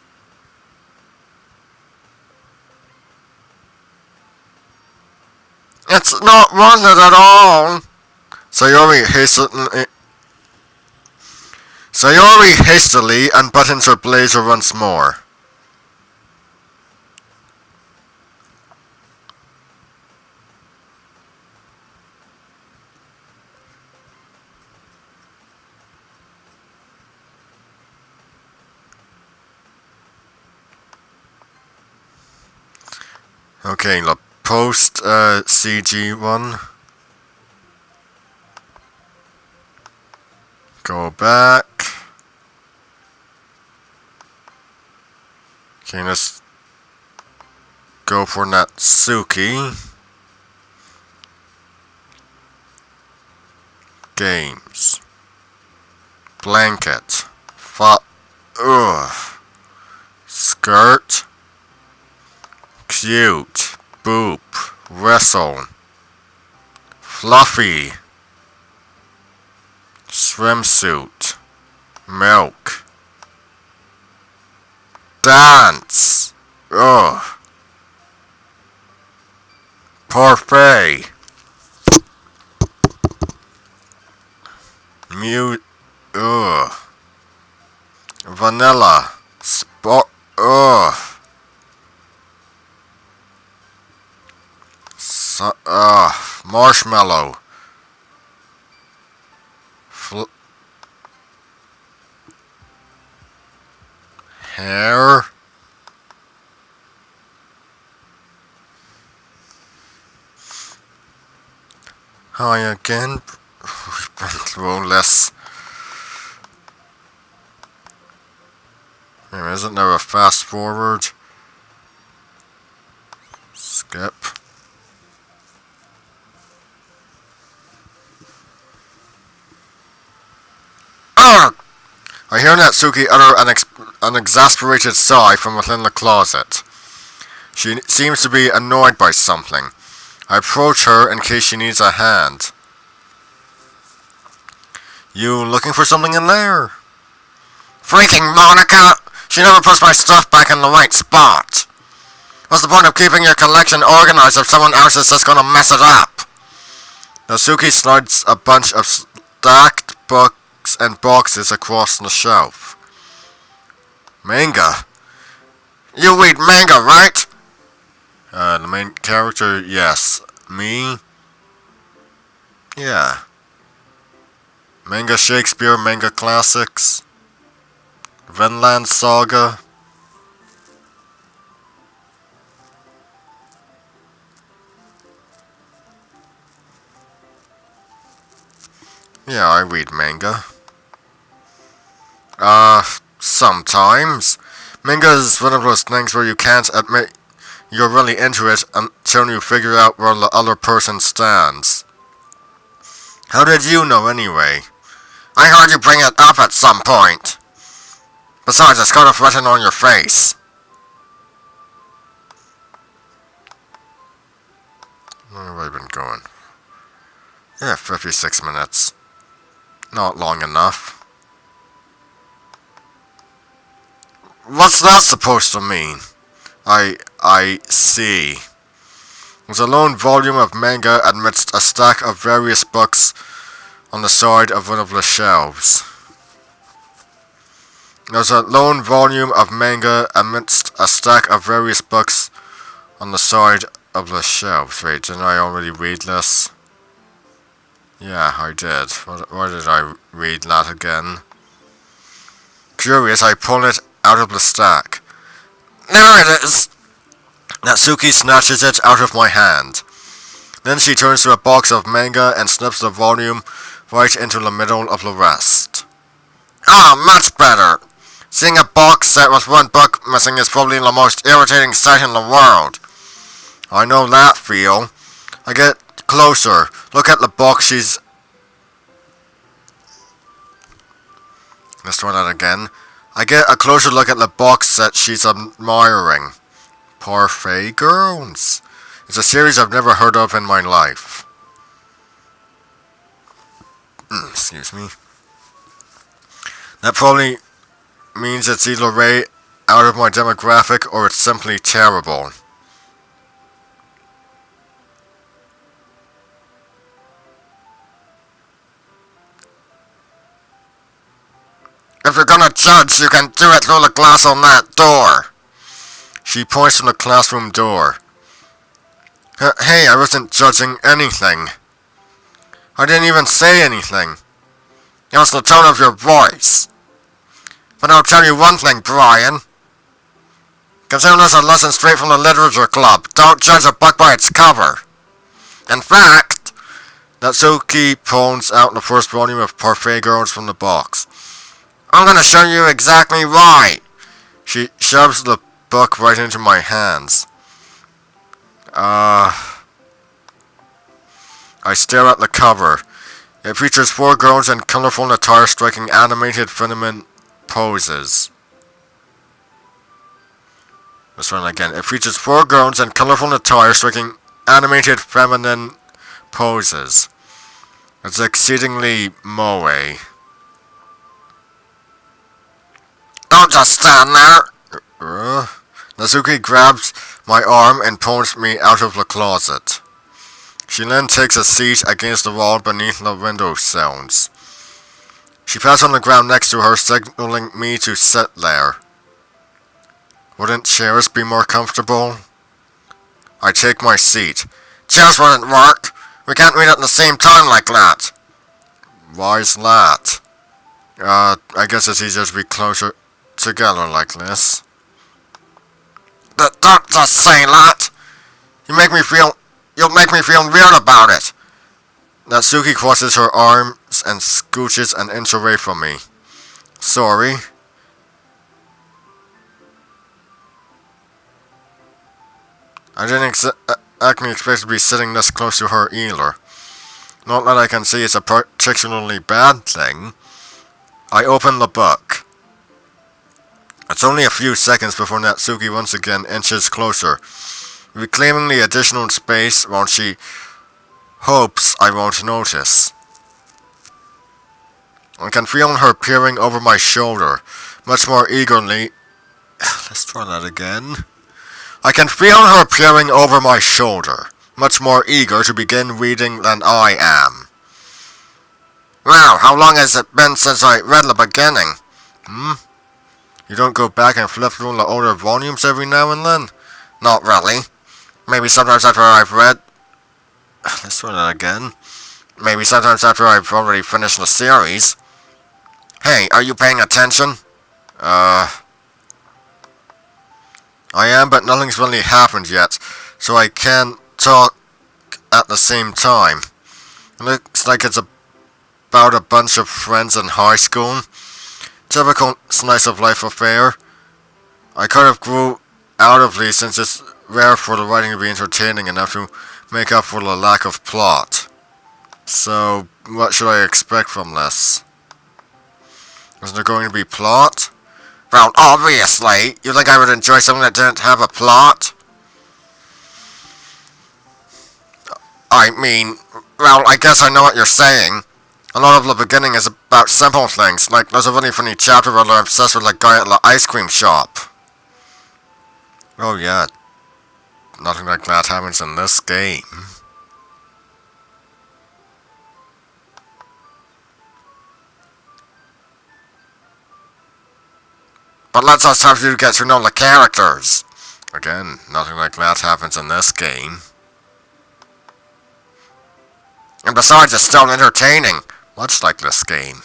It's not worth it at all! Sayori hastily unbuttons her blazer once more. Okay, the post CG one. Go back. Okay, let's go for Natsuki. Games. Blanket. Skirt. Cute. Boop. Wrestle. Fluffy. Swimsuit. Milk. Dance. Parfait. Vanilla. Marshmallow. Hair. Hi again. We've been through less. Isn't there a fast forward? Skip. I hear Natsuki utter an exasperated sigh from within the closet. She seems to be annoyed by something. I approach her in case she needs a hand. You looking for something in there? Freaking Monica! She never puts my stuff back in the right spot. What's the point of keeping your collection organized if someone else is just gonna mess it up? Natsuki slides a bunch of stacked books and boxes across the shelf. Manga? You read manga, right? The main character, yes. Me? Yeah. Manga Shakespeare, manga classics. Vinland Saga. Yeah, I read manga. Sometimes. Manga is one of those things where you can't admit you're really into it until you figure out where the other person stands. How did you know anyway? I heard you bring it up at some point. Besides, it's got a written on your face. Where have I been going? Yeah, 56 minutes. Not long enough. What's that supposed to mean? I see. There's a lone volume of manga amidst a stack of various books on the side of one of the shelves. There's a lone volume of manga amidst a stack of various books on the side of the shelves. Wait, didn't I already read this? Yeah, I did. Why did I read that again? Curious, I pull it out of the stack. There it is! Natsuki snatches it out of my hand. Then she turns to a box of manga and slips the volume right into the middle of the rest. Ah, much better! Seeing a box set with one book missing is probably the most irritating sight in the world. I know that feel. I get closer. Look at the box she's... Let's try that again. I get a closer look at the box set she's admiring. Parfait Girls. It's a series I've never heard of in my life. Excuse me. That probably means it's either way out of my demographic or it's simply terrible. If you're gonna judge, you can do it through the glass on that door. She points to the classroom door. Hey, I wasn't judging anything. I didn't even say anything. It was the tone of your voice. But I'll tell you one thing, Brian. Consider this a lesson straight from the literature club. Don't judge a book by its cover. In fact, Natsuki pulls out the first volume of Parfait Girls from the box. I'm gonna show you exactly why. She shoves the book right into my hands. I stare at the cover. It features 4 girls in colorful attire striking animated feminine poses. Let's run again. It features 4 girls in colorful attire striking animated feminine poses. It's exceedingly moe. Don't just stand there! Natsuki grabs my arm and pulls me out of the closet. She then takes a seat against the wall beneath the window sills. She pats on the ground next to her, signaling me to sit there. Wouldn't chairs be more comfortable? I take my seat. Chairs wouldn't work. We can't read at the same time like that. Why's that? I guess it's easier to be closer together like this. Don't just say that. You'll make me feel weird about it. Natsuki crosses her arms and scooches an inch away from me. Sorry. I didn't exactly expect to be sitting this close to her either. Not that I can see it's a particularly bad thing. I open the book. It's only a few seconds before Natsuki once again inches closer, reclaiming the additional space while she hopes I won't notice. I can feel her peering over my shoulder, much more eagerly. Let's try that again. I can feel her peering over my shoulder, much more eager to begin reading than I am. Wow, how long has it been since I read the beginning? You don't go back and flip through the older volumes every now and then? Not really. Maybe sometimes after I've read... Let's try that again. Maybe sometimes after I've already finished the series. Hey, are you paying attention? I am, but nothing's really happened yet, so I can't talk at the same time. It looks like it's about a bunch of friends in high school. Typical slice of life affair. I kind of grew out of these since it's rare for the writing to be entertaining enough to make up for the lack of plot. So, what should I expect from this? Is there going to be plot? Well, obviously. You think I would enjoy something that didn't have a plot? I mean, well, I guess I know what you're saying. A lot of the beginning is about simple things, like there's a really funny chapter where they're obsessed with the guy at the ice cream shop. Oh yeah, nothing like that happens in this game. But let's just have you get to know the characters. Again, nothing like that happens in this game. And besides, it's still entertaining, much like this game.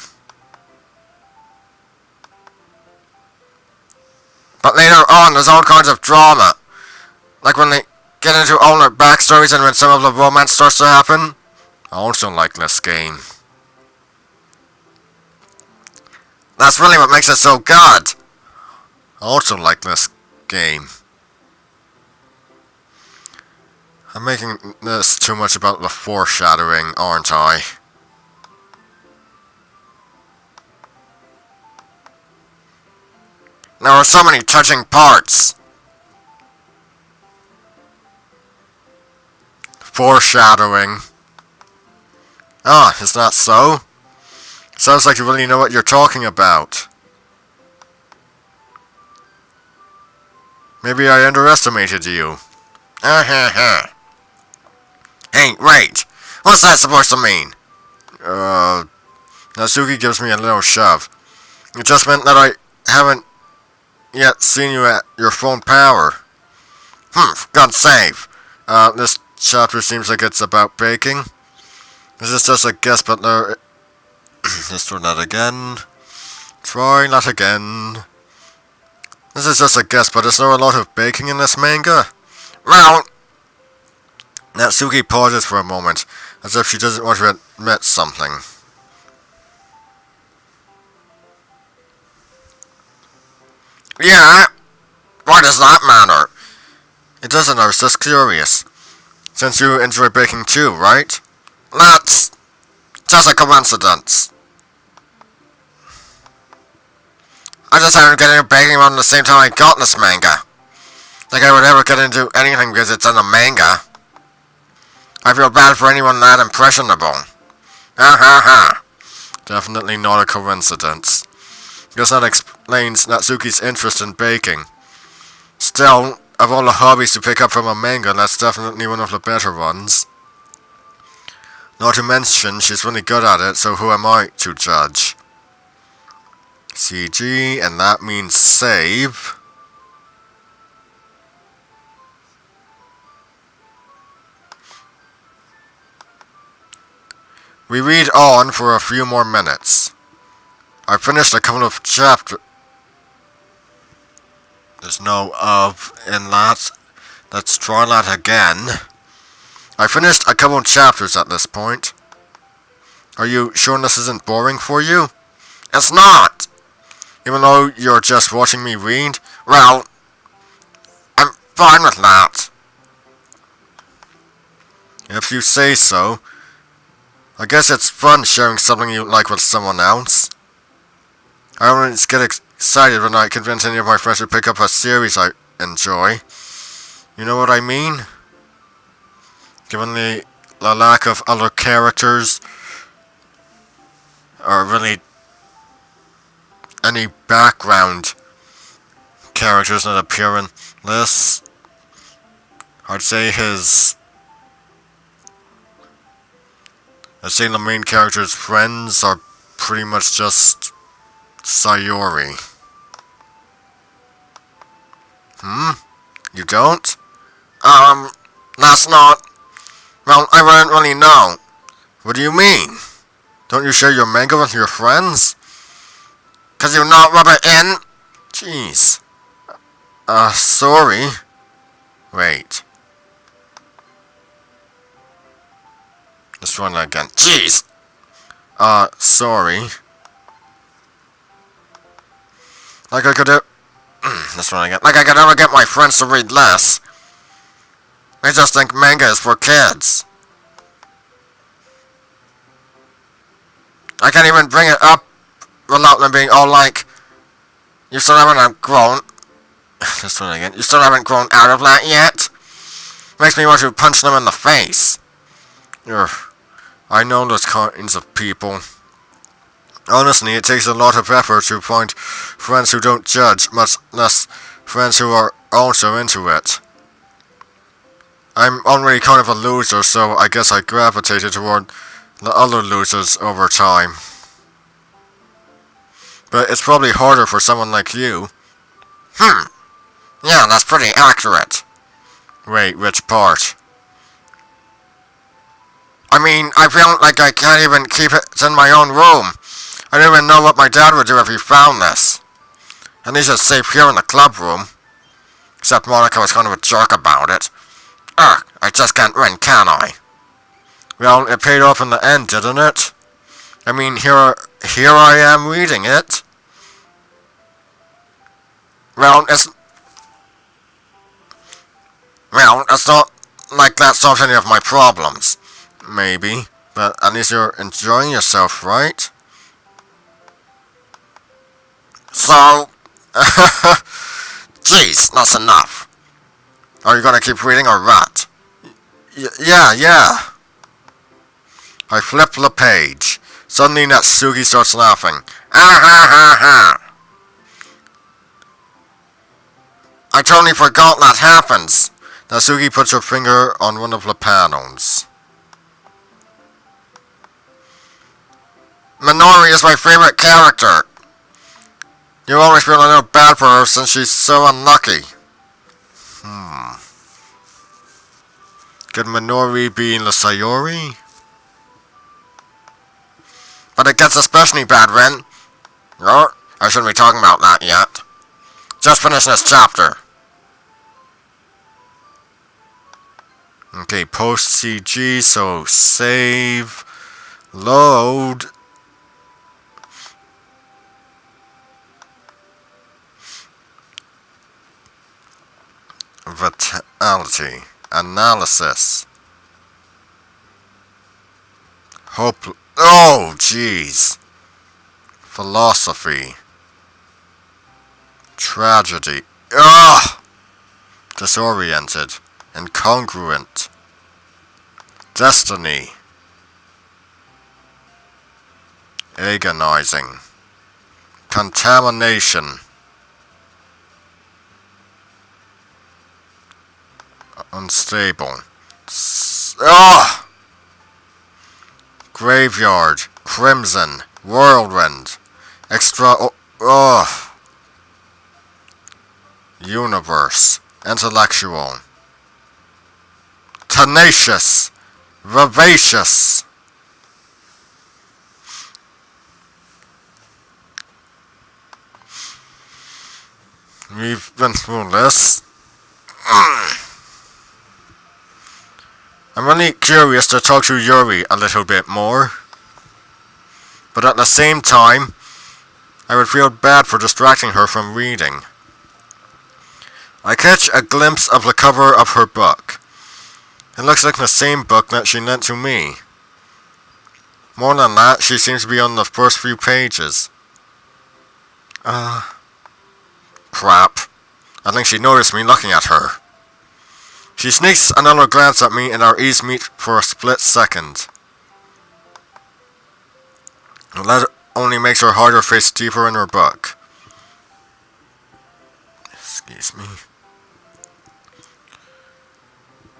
But later on, there's all kinds of drama. Like when they get into all their backstories and when some of the romance starts to happen. I also like this game. That's really what makes it so good. I also like this game. I'm making this too much about the foreshadowing, aren't I? There are so many touching parts. Foreshadowing. Ah, is that so? Sounds like you really know what you're talking about. Maybe I underestimated you. Hey, wait! What's that supposed to mean? Natsuki gives me a little shove. It just meant that I haven't yet seen you at your full power. God's save. This chapter seems like it's about baking. This is just a guess, but there... Let's try that again. Try that again. This is just a guess, but is there a lot of baking in this manga? Well... Natsuki pauses for a moment, as if she doesn't want to admit something. Yeah? Why does that matter? It doesn't, I was just curious. Since you enjoy baking too, right? That's just a coincidence. I just happened to get into baking around the same time I got this manga. Like I would ever get into anything because it's in a manga. I feel bad for anyone that impressionable. Definitely not a coincidence. Guess that explains Natsuki's interest in baking. Still, of all the hobbies to pick up from a manga, that's definitely one of the better ones. Not to mention, she's really good at it, so who am I to judge? CG, and that means save. We read on for a few more minutes. I finished a couple of chapters. There's no of in that. Let's try that again. I finished a couple of chapters at this point. Are you sure this isn't boring for you? It's not! Even though you're just watching me read? Well, I'm fine with that. If you say so. I guess it's fun sharing something you like with someone else. I always get excited when I convince any of my friends to pick up a series I enjoy. You know what I mean? Given the lack of other characters, or really any background characters that appear in this, I'd say the main character's friends are pretty much just Sayori. You don't? That's not... Well, I wouldn't really know. What do you mean? Don't you share your manga with your friends? 'Cause you not rub it in? Jeez. Sorry. Wait. Let's run that again. Jeez! Sorry. Like I could let's run again. Like I could ever get my friends to read less. They just think manga is for kids. I can't even bring it up without them being all like, you still haven't grown. Let's run again. You still haven't grown out of that yet? Makes me want to punch them in the face. Ugh. I know those kinds of people. Honestly, it takes a lot of effort to find friends who don't judge, much less friends who are also into it. I'm already kind of a loser, so I guess I gravitated toward the other losers over time. But it's probably harder for someone like you. Yeah, that's pretty accurate. Wait, which part? I mean, I feel like I can't even keep it in my own room. I don't even know what my dad would do if he found this. At least it's safe here in the club room. Except Monica was kind of a jerk about it. Ugh, I just can't win, can I? Well, it paid off in the end, didn't it? I mean, here I am reading it. Well, it's not like that solves any of my problems. Maybe, but at least you're enjoying yourself, right? So, jeez, that's enough. Are you gonna keep reading or what? Yeah. I flip the page. Suddenly Natsuki starts laughing. Ah ha ha ha! I totally forgot that happens. Natsuki puts her finger on one of the panels. Minori is my favorite character. You always feel a little bad for her since she's so unlucky. Could Minori be in the Sayori? But it gets especially bad when... Oh, I shouldn't be talking about that yet. Just finish this chapter. Okay, post CG, so save, load. Vitality, analysis. Hope. Oh, jeez. Philosophy. Tragedy. Ugh! Disoriented. Incongruent. Destiny. Agonizing. Contamination. Unstable. Ugh! Graveyard. Crimson. Whirlwind. Universe. Intellectual. Tenacious. Vivacious. We've been through this. I'm really curious to talk to Yuri a little bit more. But at the same time, I would feel bad for distracting her from reading. I catch a glimpse of the cover of her book. It looks like the same book that she lent to me. More than that, she seems to be on the first few pages. Crap. I think she noticed me looking at her. She sneaks another glance at me and our eyes meet for a split second. That only makes her hide her face deeper in her book. Excuse me.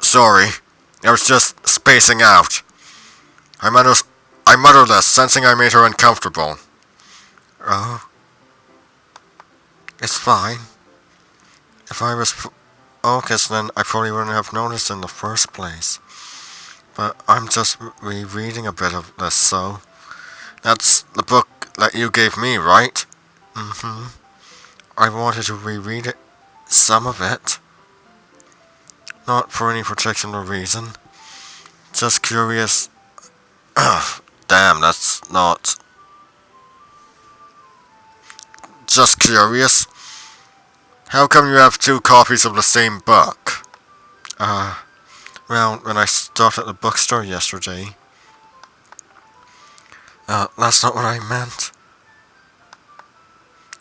Sorry, I was just spacing out. I mutter this, sensing I made her uncomfortable. Oh. It's fine. If I was focused, then I probably wouldn't have noticed in the first place. But I'm just rereading a bit of this, so... That's the book that you gave me, right? Mm-hmm. I wanted to reread it. Some of it. Not for any particular reason. Just curious. Damn, that's not... Just curious. How come you have two copies of the same book? Well, when I stopped at the bookstore yesterday. That's not what I meant.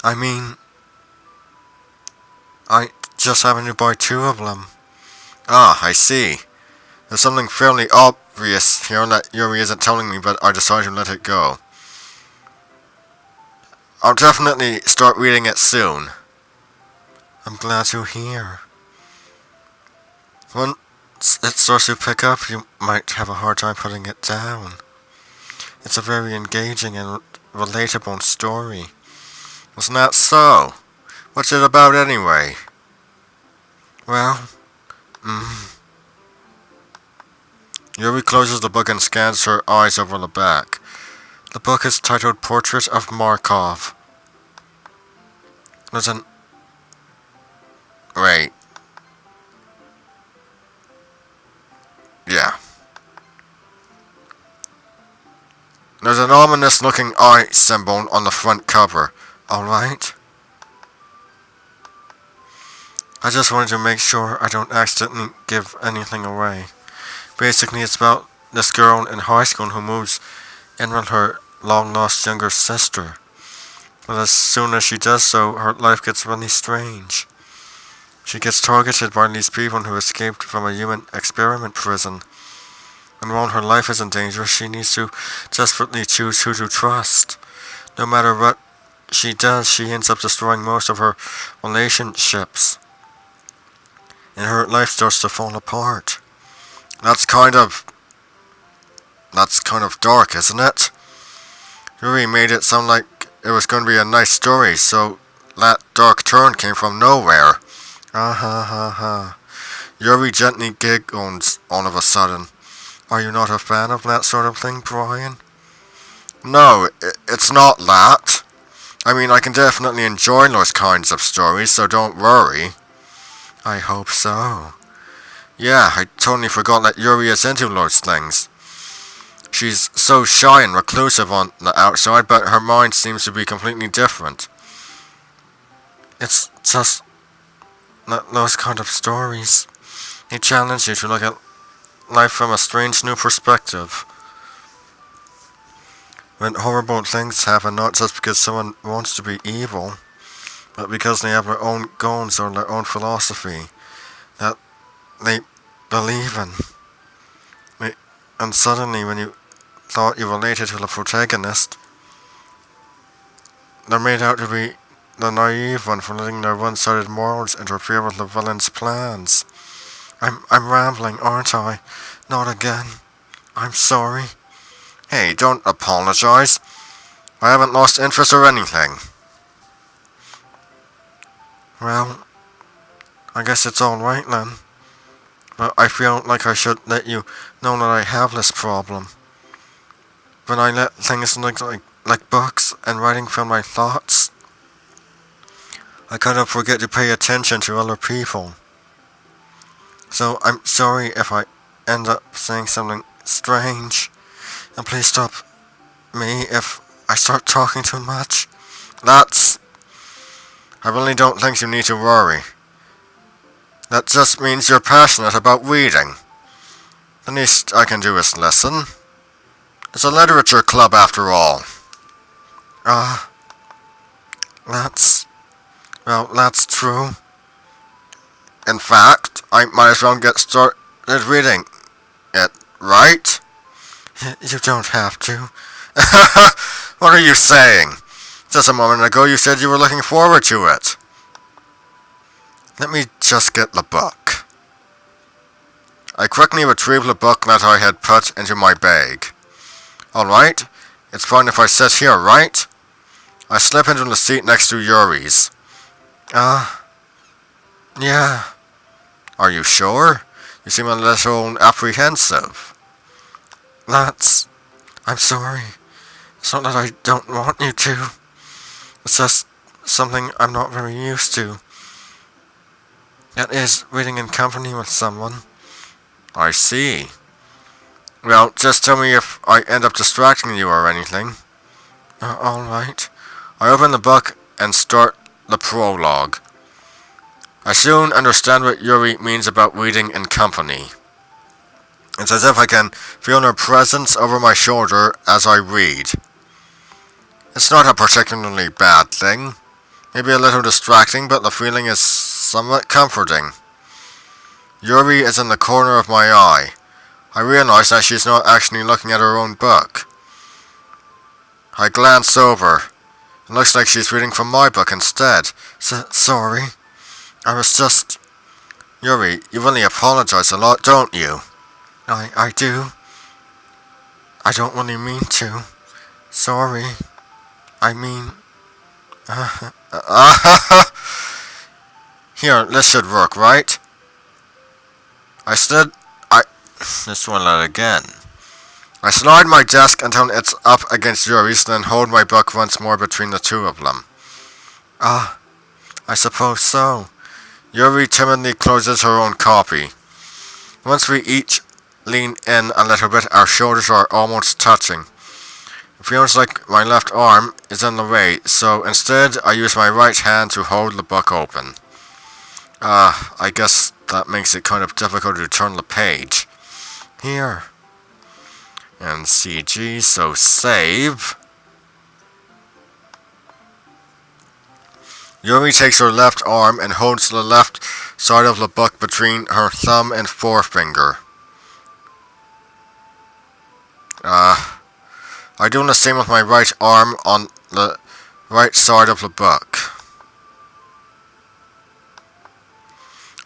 I mean... I just happened to buy two of them. Ah, I see. There's something fairly obvious here that Yuri isn't telling me, but I decided to let it go. I'll definitely start reading it soon. I'm glad to hear. Once it starts to pick up, you might have a hard time putting it down. It's a very engaging and relatable story. Wasn't that so? What's it about anyway? Well, Yuri closes the book and scans her eyes over the back. The book is titled Portrait of Markov. There's an... Wait. Yeah. There's an ominous looking eye symbol on the front cover. Alright? I just wanted to make sure I don't accidentally give anything away. Basically, it's about this girl in high school who moves in with her long-lost younger sister. But as soon as she does so, her life gets really strange. She gets targeted by these people who escaped from a human experiment prison. And while her life is in danger, she needs to desperately choose who to trust. No matter what she does, she ends up destroying most of her relationships. And her life starts to fall apart. That's kind of dark, isn't it? Yuri made it sound like it was going to be a nice story, so that dark turn came from nowhere. Ah ha ha ha. Yuri gently giggles all of a sudden. Are you not a fan of that sort of thing, Brian? No, it's not that. I mean, I can definitely enjoy those kinds of stories, so don't worry. I hope so. Yeah, I totally forgot that Yuri is into those things. She's so shy and reclusive on the outside, but her mind seems to be completely different. It's just those kind of stories. They challenge you to look at life from a strange new perspective. When horrible things happen, not just because someone wants to be evil, but because they have their own goals or their own philosophy that they believe in. And suddenly, when you thought you related to the protagonist, they're made out to be the naive one for letting their one-sided morals interfere with the villain's plans. I'm rambling, aren't I? Not again. I'm sorry. Hey, don't apologize. I haven't lost interest or anything. Well, I guess it's alright then. But I feel like I should let you know that I have this problem. When I let things like books and writing from my thoughts, I kind of forget to pay attention to other people. So I'm sorry if I end up saying something strange. And please stop me if I start talking too much. I really don't think you need to worry. That just means you're passionate about reading. The least I can do is listen. It's a literature club after all. That's true. In fact, I might as well get started reading it, right? You don't have to. What are you saying? Just a moment ago you said you were looking forward to it. Let me just get the book. I quickly retrieved the book that I had put into my bag. Alright, it's fine if I sit here, right? I slip into the seat next to Yuri's. Yeah. Are you sure? You seem a little apprehensive. I'm sorry. It's not that I don't want you to. It's just something I'm not very used to. That is, reading in company with someone. I see. Well, just tell me if I end up distracting you or anything. Alright. I open the book and start the prologue. I soon understand what Yuri means about reading in company. It's as if I can feel her presence over my shoulder as I read. It's not a particularly bad thing. Maybe a little distracting, but the feeling is somewhat comforting. Yuri is in the corner of my eye. I realize that she's not actually looking at her own book. I glance over. It looks like she's reading from my book instead. Sorry. I was just... Yuri, you really apologize a lot, don't you? I do. I don't really mean to. Sorry. I mean... Here, this should work, right? Let's run that again. I slide my desk until it's up against Yuri's, then hold my book once more between the two of them. Ah, I suppose so. Yuri timidly closes her own copy. Once we each lean in a little bit, our shoulders are almost touching. It feels like my left arm is in the way, so instead I use my right hand to hold the book open. I guess that makes it kind of difficult to turn the page. Here. And CG, so save. Yuri takes her left arm and holds the left side of the book between her thumb and forefinger. I do the same with my right arm on the right side of the book.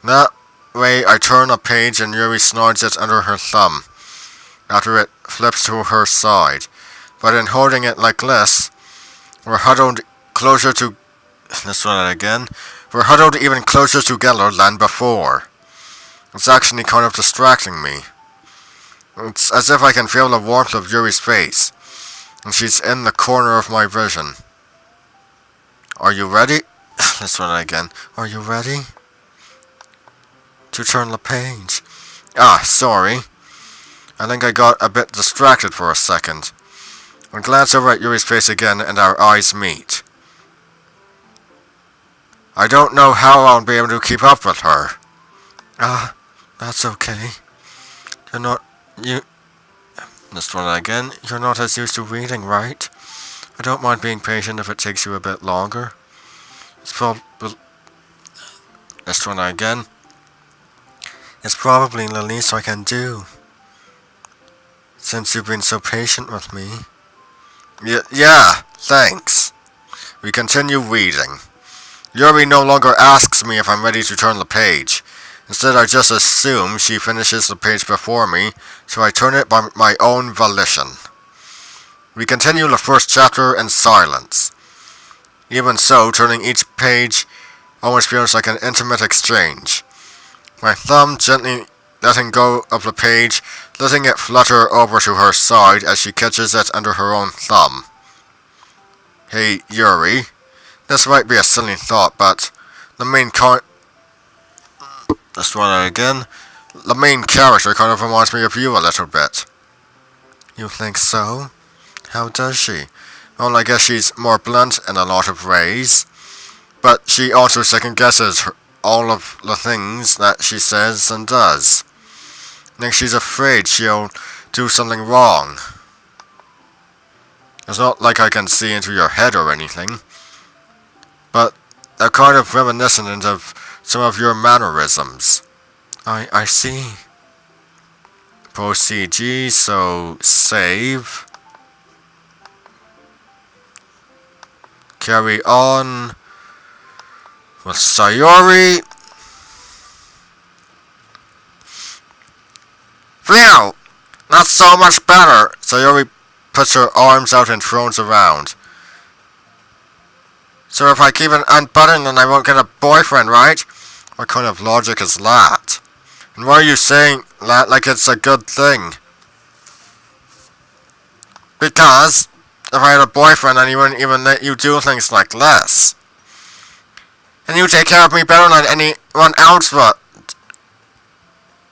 That way I turn a page and Yuri slides it under her thumb after it flips to her side. But in holding it like this, we're huddled closer to... Let's run it again. We're huddled even closer together than before. It's actually kind of distracting me. It's as if I can feel the warmth of Yuri's face, and she's in the corner of my vision. Are you ready? Let's run it again. Are you ready to turn the page? Sorry. I think I got a bit distracted for a second. I glance over at Yuri's face again, and our eyes meet. I don't know how I'll be able to keep up with her. That's okay. Let's run it again. You're not as used to reading, right? I don't mind being patient if it takes you a bit longer. Let's run it again. It's probably the least I can do, since you've been so patient with me. Yeah, thanks. We continue reading. Yuri no longer asks me if I'm ready to turn the page. Instead, I just assume she finishes the page before me, so I turn it by my own volition. We continue the first chapter in silence. Even so, turning each page almost feels like an intimate exchange. My thumb gently letting go of the page, letting it flutter over to her side as she catches it under her own thumb. Hey, Yuri. This might be a silly thought, but let's run it again. The main character kind of reminds me of you a little bit. You think so? How does she? Well, I guess she's more blunt in a lot of ways, but she also second guesses all of the things that she says and does. I think she's afraid she'll do something wrong. It's not like I can see into your head or anything, but they're kind of reminiscent of some of your mannerisms. I see. Post CG, so save. Carry on with Sayori. Phew! That's so much better! Sayori puts her arms out and throws around. So if I keep it unbuttoned then I won't get a boyfriend, right? What kind of logic is that? And why are you saying that like it's a good thing? Because if I had a boyfriend then he wouldn't even let you do things like this. And you take care of me better than anyone else would.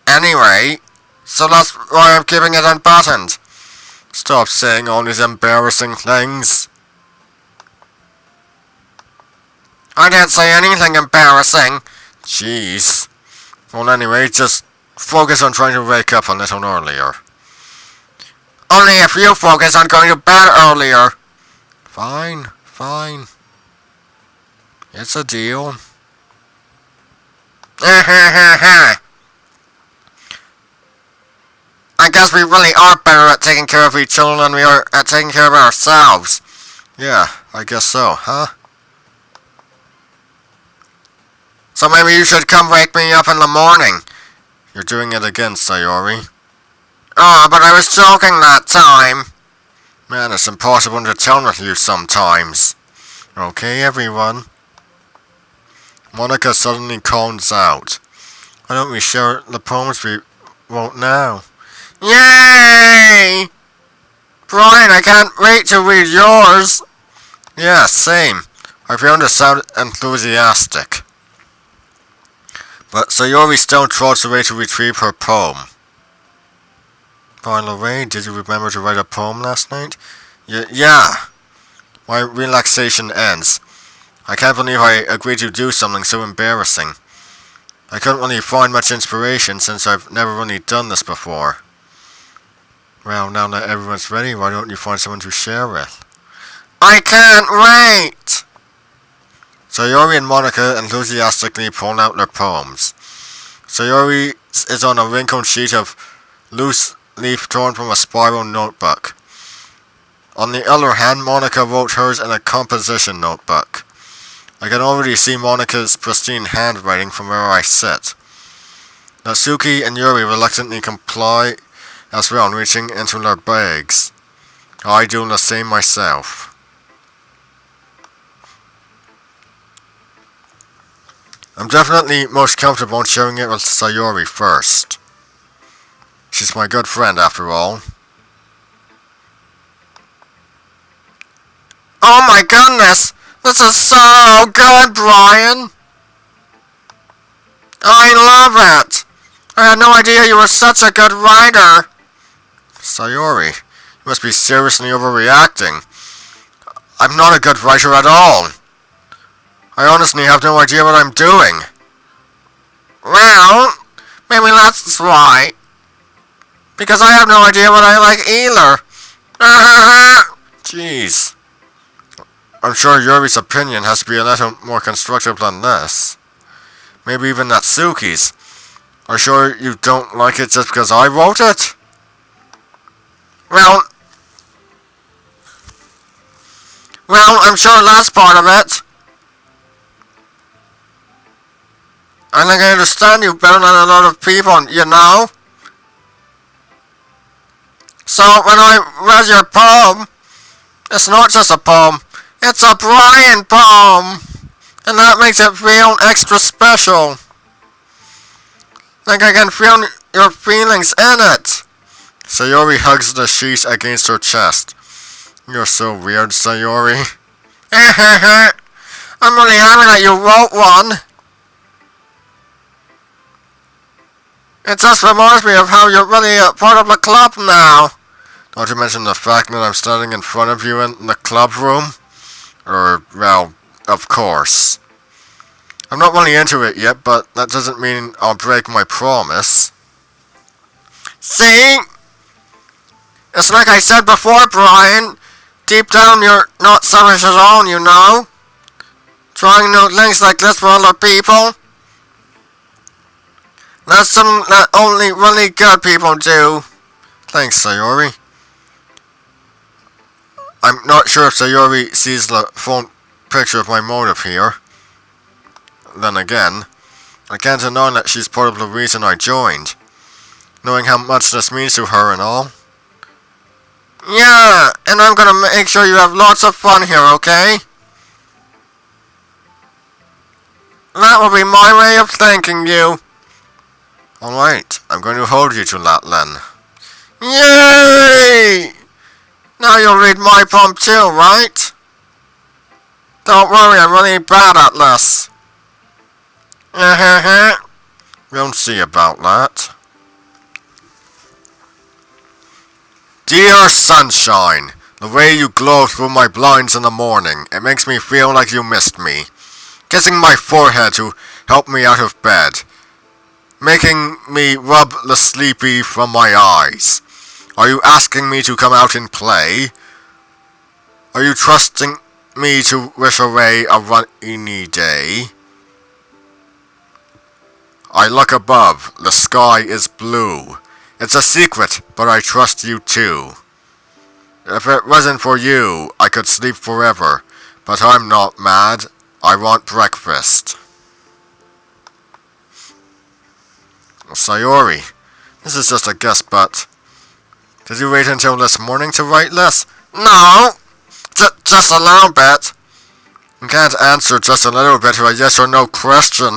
Anyway, so that's why I'm keeping it unbuttoned. Stop saying all these embarrassing things. I didn't say anything embarrassing. Jeez. Well, anyway, just focus on trying to wake up a little earlier. Only if you focus on going to bed earlier. Fine, fine. It's a deal. I guess we really are better at taking care of each other than we are at taking care of ourselves. Yeah, I guess so, huh? So maybe you should come wake me up in the morning. You're doing it again, Sayori. Oh, but I was joking that time. Man, it's impossible to tell with you sometimes. Okay, everyone. Monica suddenly calls out. Why don't we share the poems we wrote now? Yay! Brian, I can't wait to read yours. Yeah, same. I found to sound enthusiastic. But Sayori still trots away to retrieve her poem. By the way, did you remember to write a poem last night? Yeah. My relaxation ends. I can't believe I agreed to do something so embarrassing. I couldn't really find much inspiration since I've never really done this before. Well, now that everyone's ready, why don't you find someone to share with? I can't wait! Sayori and Monica enthusiastically pull out their poems. Sayori is on a wrinkled sheet of loose leaf torn from a spiral notebook. On the other hand, Monica wrote hers in a composition notebook. I can already see Monica's pristine handwriting from where I sit. Natsuki and Yuri reluctantly comply as well, reaching into their bags. I do the same myself. I'm definitely most comfortable in sharing it with Sayori first. She's my good friend after all. Oh my goodness! This is so good, Brian! I love it! I had no idea you were such a good writer! Sayori, you must be seriously overreacting. I'm not a good writer at all. I honestly have no idea what I'm doing. Well, maybe that's why. Because I have no idea what I like either. Jeez. I'm sure Yuri's opinion has to be a little more constructive than this. Maybe even Natsuki's. Are you sure you don't like it just because I wrote it? Well, I'm sure that's part of it. I think I understand you better than a lot of people, you know? So, when I read your poem, it's not just a poem, it's a Brian poem! And that makes it feel extra special. Like I can feel your feelings in it. Sayori hugs the sheet against her chest. You're so weird, Sayori. I'm really happy that you wrote one. It just reminds me of how you're really a part of the club now. Not to mention the fact that I'm standing in front of you in the club room. Well, of course. I'm not really into it yet, but that doesn't mean I'll break my promise. See? It's like I said before, Brian. Deep down, you're not selfish at all, you know? Trying new things like this for other people. That's something that only really good people do. Thanks, Sayori. I'm not sure if Sayori sees the full picture of my motive here. Then again, I can't deny that she's part of the reason I joined. Knowing how much this means to her and all. Yeah, and I'm gonna make sure you have lots of fun here, okay? That will be my way of thanking you. Alright, I'm going to hold you to that then. Yay! Now you'll read my poem too, right? Don't worry, I'm really bad at this. We'll see about that. Dear sunshine, the way you glow through my blinds in the morning, it makes me feel like you missed me. Kissing my forehead to help me out of bed. Making me rub the sleepy from my eyes. Are you asking me to come out and play? Are you trusting me to wish away a rainy day? I look above, the sky is blue. It's a secret, but I trust you too. If it wasn't for you, I could sleep forever, but I'm not mad. I want breakfast. Sayori, this is just a guess, but did you wait until this morning to write this? No, just a little bit. You can't answer just a little bit to a yes or no question.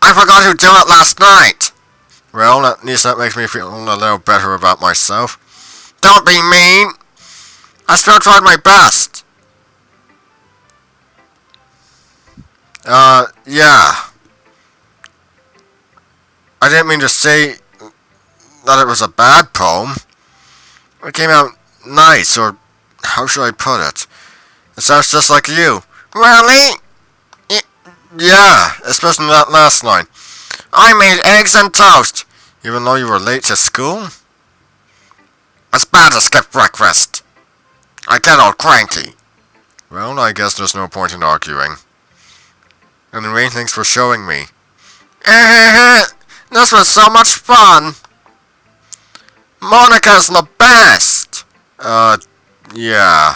I forgot to do it last night. Well, at least that makes me feel a little better about myself. Don't be mean. I still tried my best. Yeah. I didn't mean to say that it was a bad poem. It came out nice, or how should I put it? It sounds just like you. Really? Yeah, especially that last line. I made eggs and toast, even though you were late to school? It's bad to skip breakfast. I get all cranky. Well, I guess there's no point in arguing. Anyway, thanks for showing me. This was so much fun. Monica's the best. Yeah.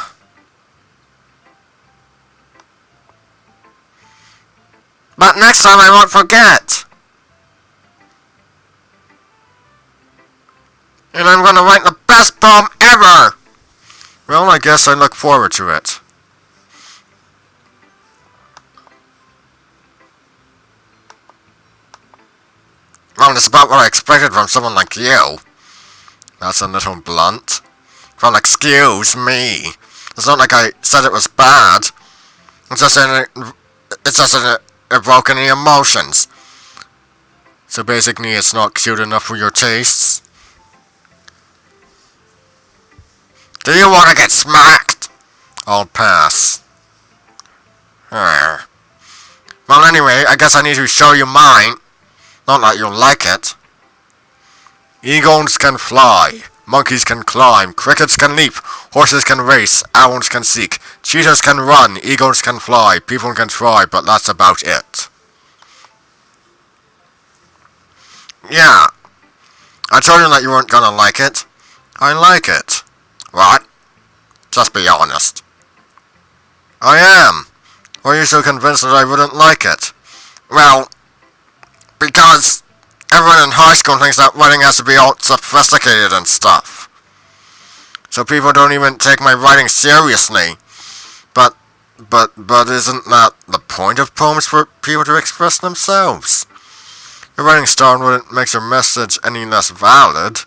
But next time I won't forget. And I'm gonna write the best poem ever. Well, I guess I look forward to it. Well, it's about what I expected from someone like you. That's a little blunt. Well, excuse me. It's not like I said it was bad. It's just that it evoked any emotions. So basically, it's not cute enough for your tastes. Do you want to get smacked? I'll pass. Well, anyway, I guess I need to show you mine. Not that you'll like it. Eagles can fly, monkeys can climb, crickets can leap, horses can race, owls can seek, cheetahs can run, eagles can fly, people can try, but that's about it. Yeah, I told you that you weren't gonna like it. I like it. What? Just be honest. I am. Why are you so convinced that I wouldn't like it? Well, because everyone in high school thinks that writing has to be all sophisticated and stuff. So people don't even take my writing seriously. But isn't that the point of poems, for people to express themselves? Your writing style wouldn't make your message any less valid.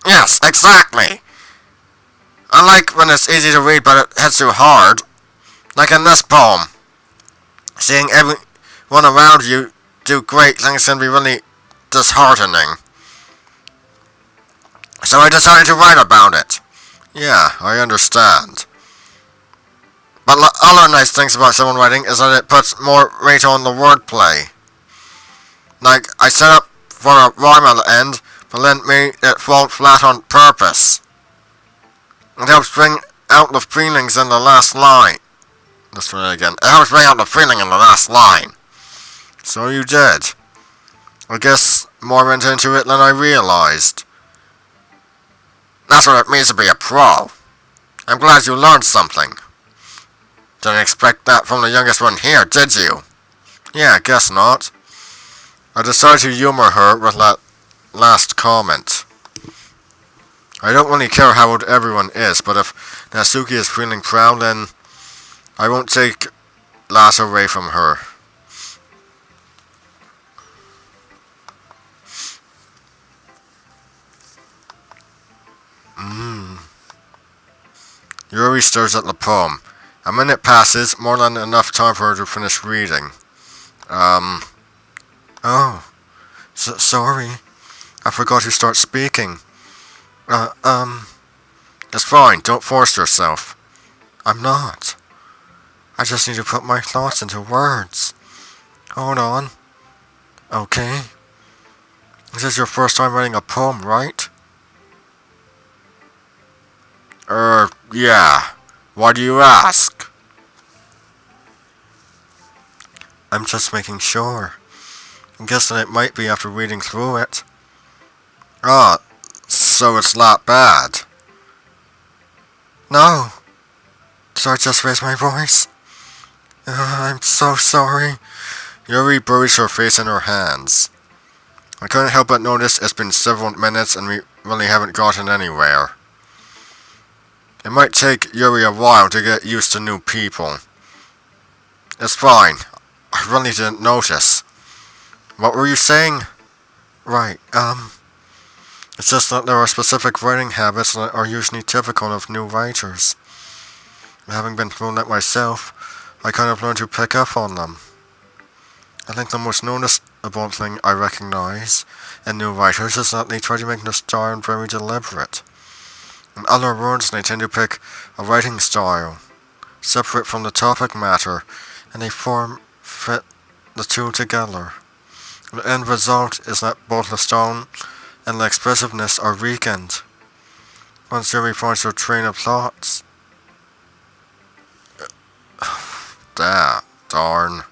Yes, exactly. I like when it's easy to read but it hits you hard. Like in this poem. Seeing everyone around you do great things can be really disheartening. So I decided to write about it. Yeah, I understand. But other nice things about someone writing is that it puts more weight on the wordplay. Like, I set up for a rhyme at the end, but then made it fall flat on purpose. It helps bring out the feelings in the last line. Let's try it again. It helps bring out the feeling in the last line. So you did. I guess more went into it than I realized. That's what it means to be a pro. I'm glad you learned something. Didn't expect that from the youngest one here, did you? Yeah, I guess not. I decided to humor her with that last comment. I don't really care how old everyone is, but if Natsuki is feeling proud, then I won't take that away from her. Yuri stares at the poem. A minute passes, more than enough time for her to finish reading. Oh. Sorry. I forgot to start speaking. It's fine, don't force yourself. I'm not. I just need to put my thoughts into words. Hold on. Okay. This is your first time writing a poem, right? Yeah. Why do you ask? I'm just making sure. I'm guessing it might be after reading through it. Ah, so it's not bad. No. Did I just raise my voice? I'm so sorry. Yuri buries her face in her hands. I couldn't help but notice it's been several minutes and we really haven't gotten anywhere. It might take Yuri a while to get used to new people. It's fine. I really didn't notice. What were you saying? Right, it's just that there are specific writing habits that are usually typical of new writers. Having been through that myself, I kind of learned to pick up on them. I think the most noticeable thing I recognize in new writers is that they try to make their style very deliberate. In other words, they tend to pick a writing style, separate from the topic matter, and they fit the two together. The end result is that both the style and the expressiveness are weakened. Once Yuri finds her train of thoughts. Darn.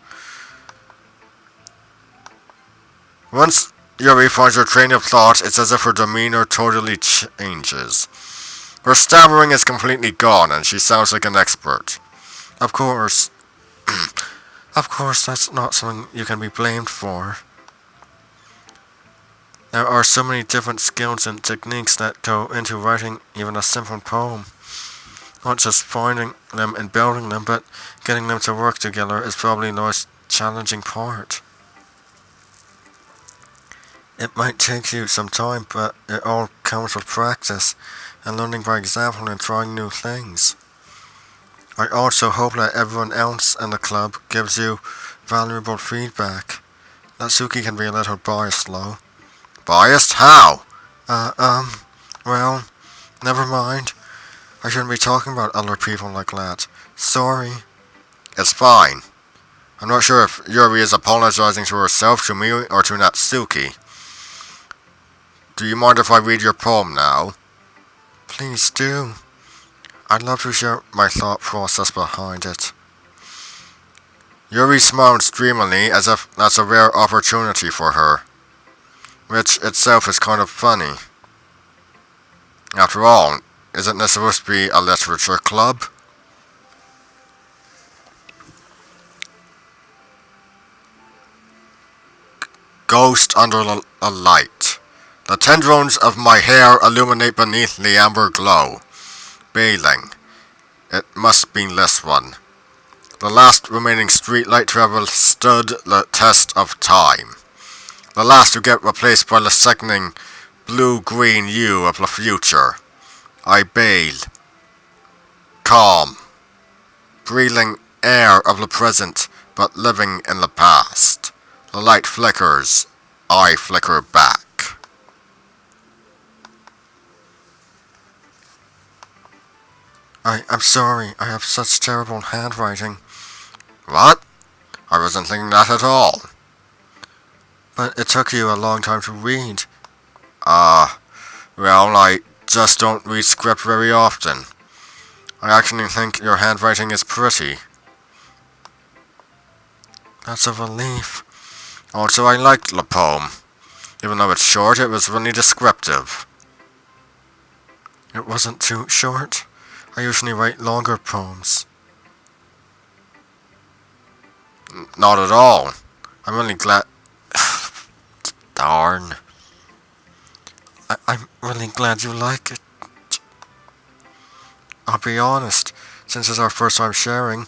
Once Yuri finds her train of thought, it's as if her demeanor totally changes. Her stammering is completely gone, and she sounds like an expert. Of course, that's not something you can be blamed for. There are so many different skills and techniques that go into writing even a simple poem. Not just finding them and building them, but getting them to work together is probably the most challenging part. It might take you some time, but it all comes with practice and learning by example and trying new things. I also hope that everyone else in the club gives you valuable feedback. Natsuki can be a little biased though. Biased? How? Well, never mind. I shouldn't be talking about other people like that. Sorry. It's fine. I'm not sure if Yuri is apologizing to herself, to me, or to Natsuki. Do you mind if I read your poem now? Please do. I'd love to share my thought process behind it. Yuri smiled dreamily as if that's a rare opportunity for her, which itself is kind of funny. After all, isn't this supposed to be a literature club? Ghost under a light. The tendrils of my hair illuminate beneath the amber glow. Bailing. It must be this one. The last remaining streetlight to have stood the test of time. The last to get replaced by the sickening blue-green hue of the future. I bail. Calm. Breathing air of the present, but living in the past. The light flickers. I flicker back. I'm sorry, I have such terrible handwriting. What? I wasn't thinking that at all. But it took you a long time to read. Well, I just don't read script very often. I actually think your handwriting is pretty. That's a relief. Also, I liked the poem. Even though it's short, it was really descriptive. It wasn't too short. I usually write longer poems. Not at all. I'm really glad... Darn. I'm really glad you like it. I'll be honest, since it's our first time sharing,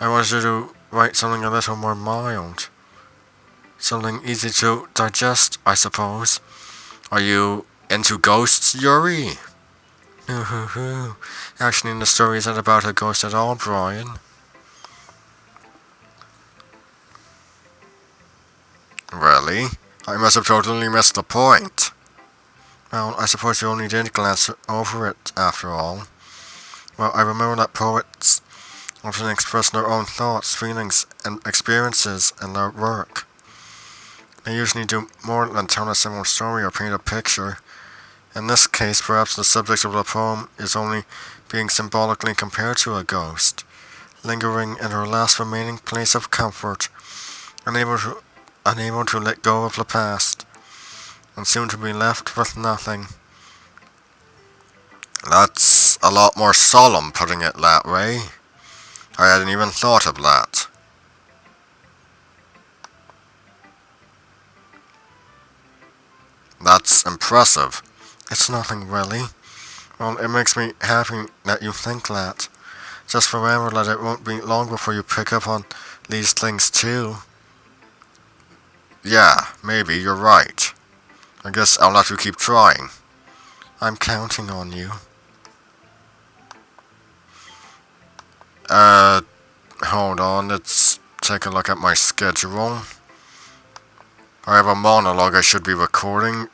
I wanted you to write something a little more mild. Something easy to digest, I suppose. Are you into ghosts, Yuri? Hoo. Actually, the story isn't about a ghost at all, Brian. Really? I must have totally missed the point. Well, I suppose you only did glance over it, after all. Well, I remember that poets often express their own thoughts, feelings, and experiences in their work. They usually do more than tell a simple story or paint a picture. In this case, perhaps the subject of the poem is only being symbolically compared to a ghost, lingering in her last remaining place of comfort, unable to let go of the past, and soon to be left with nothing. That's a lot more solemn, putting it that way. I hadn't even thought of that. That's impressive. It's nothing really. Well, it makes me happy that you think that. Just remember that it won't be long before you pick up on these things too. Yeah, maybe you're right. I guess I'll have to keep trying. I'm counting on you. Hold on, let's take a look at my schedule. I have a monologue I should be recording.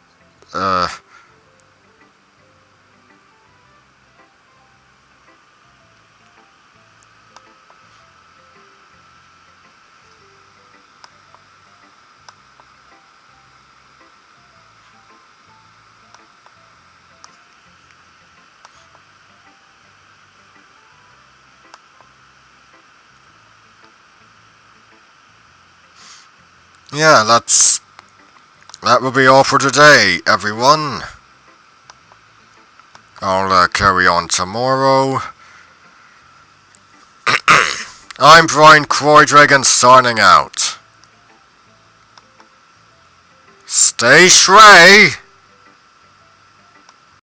Yeah, that will be all for today, everyone. I'll carry on tomorrow. I'm Brian Croydragon signing out. Stay Shrey!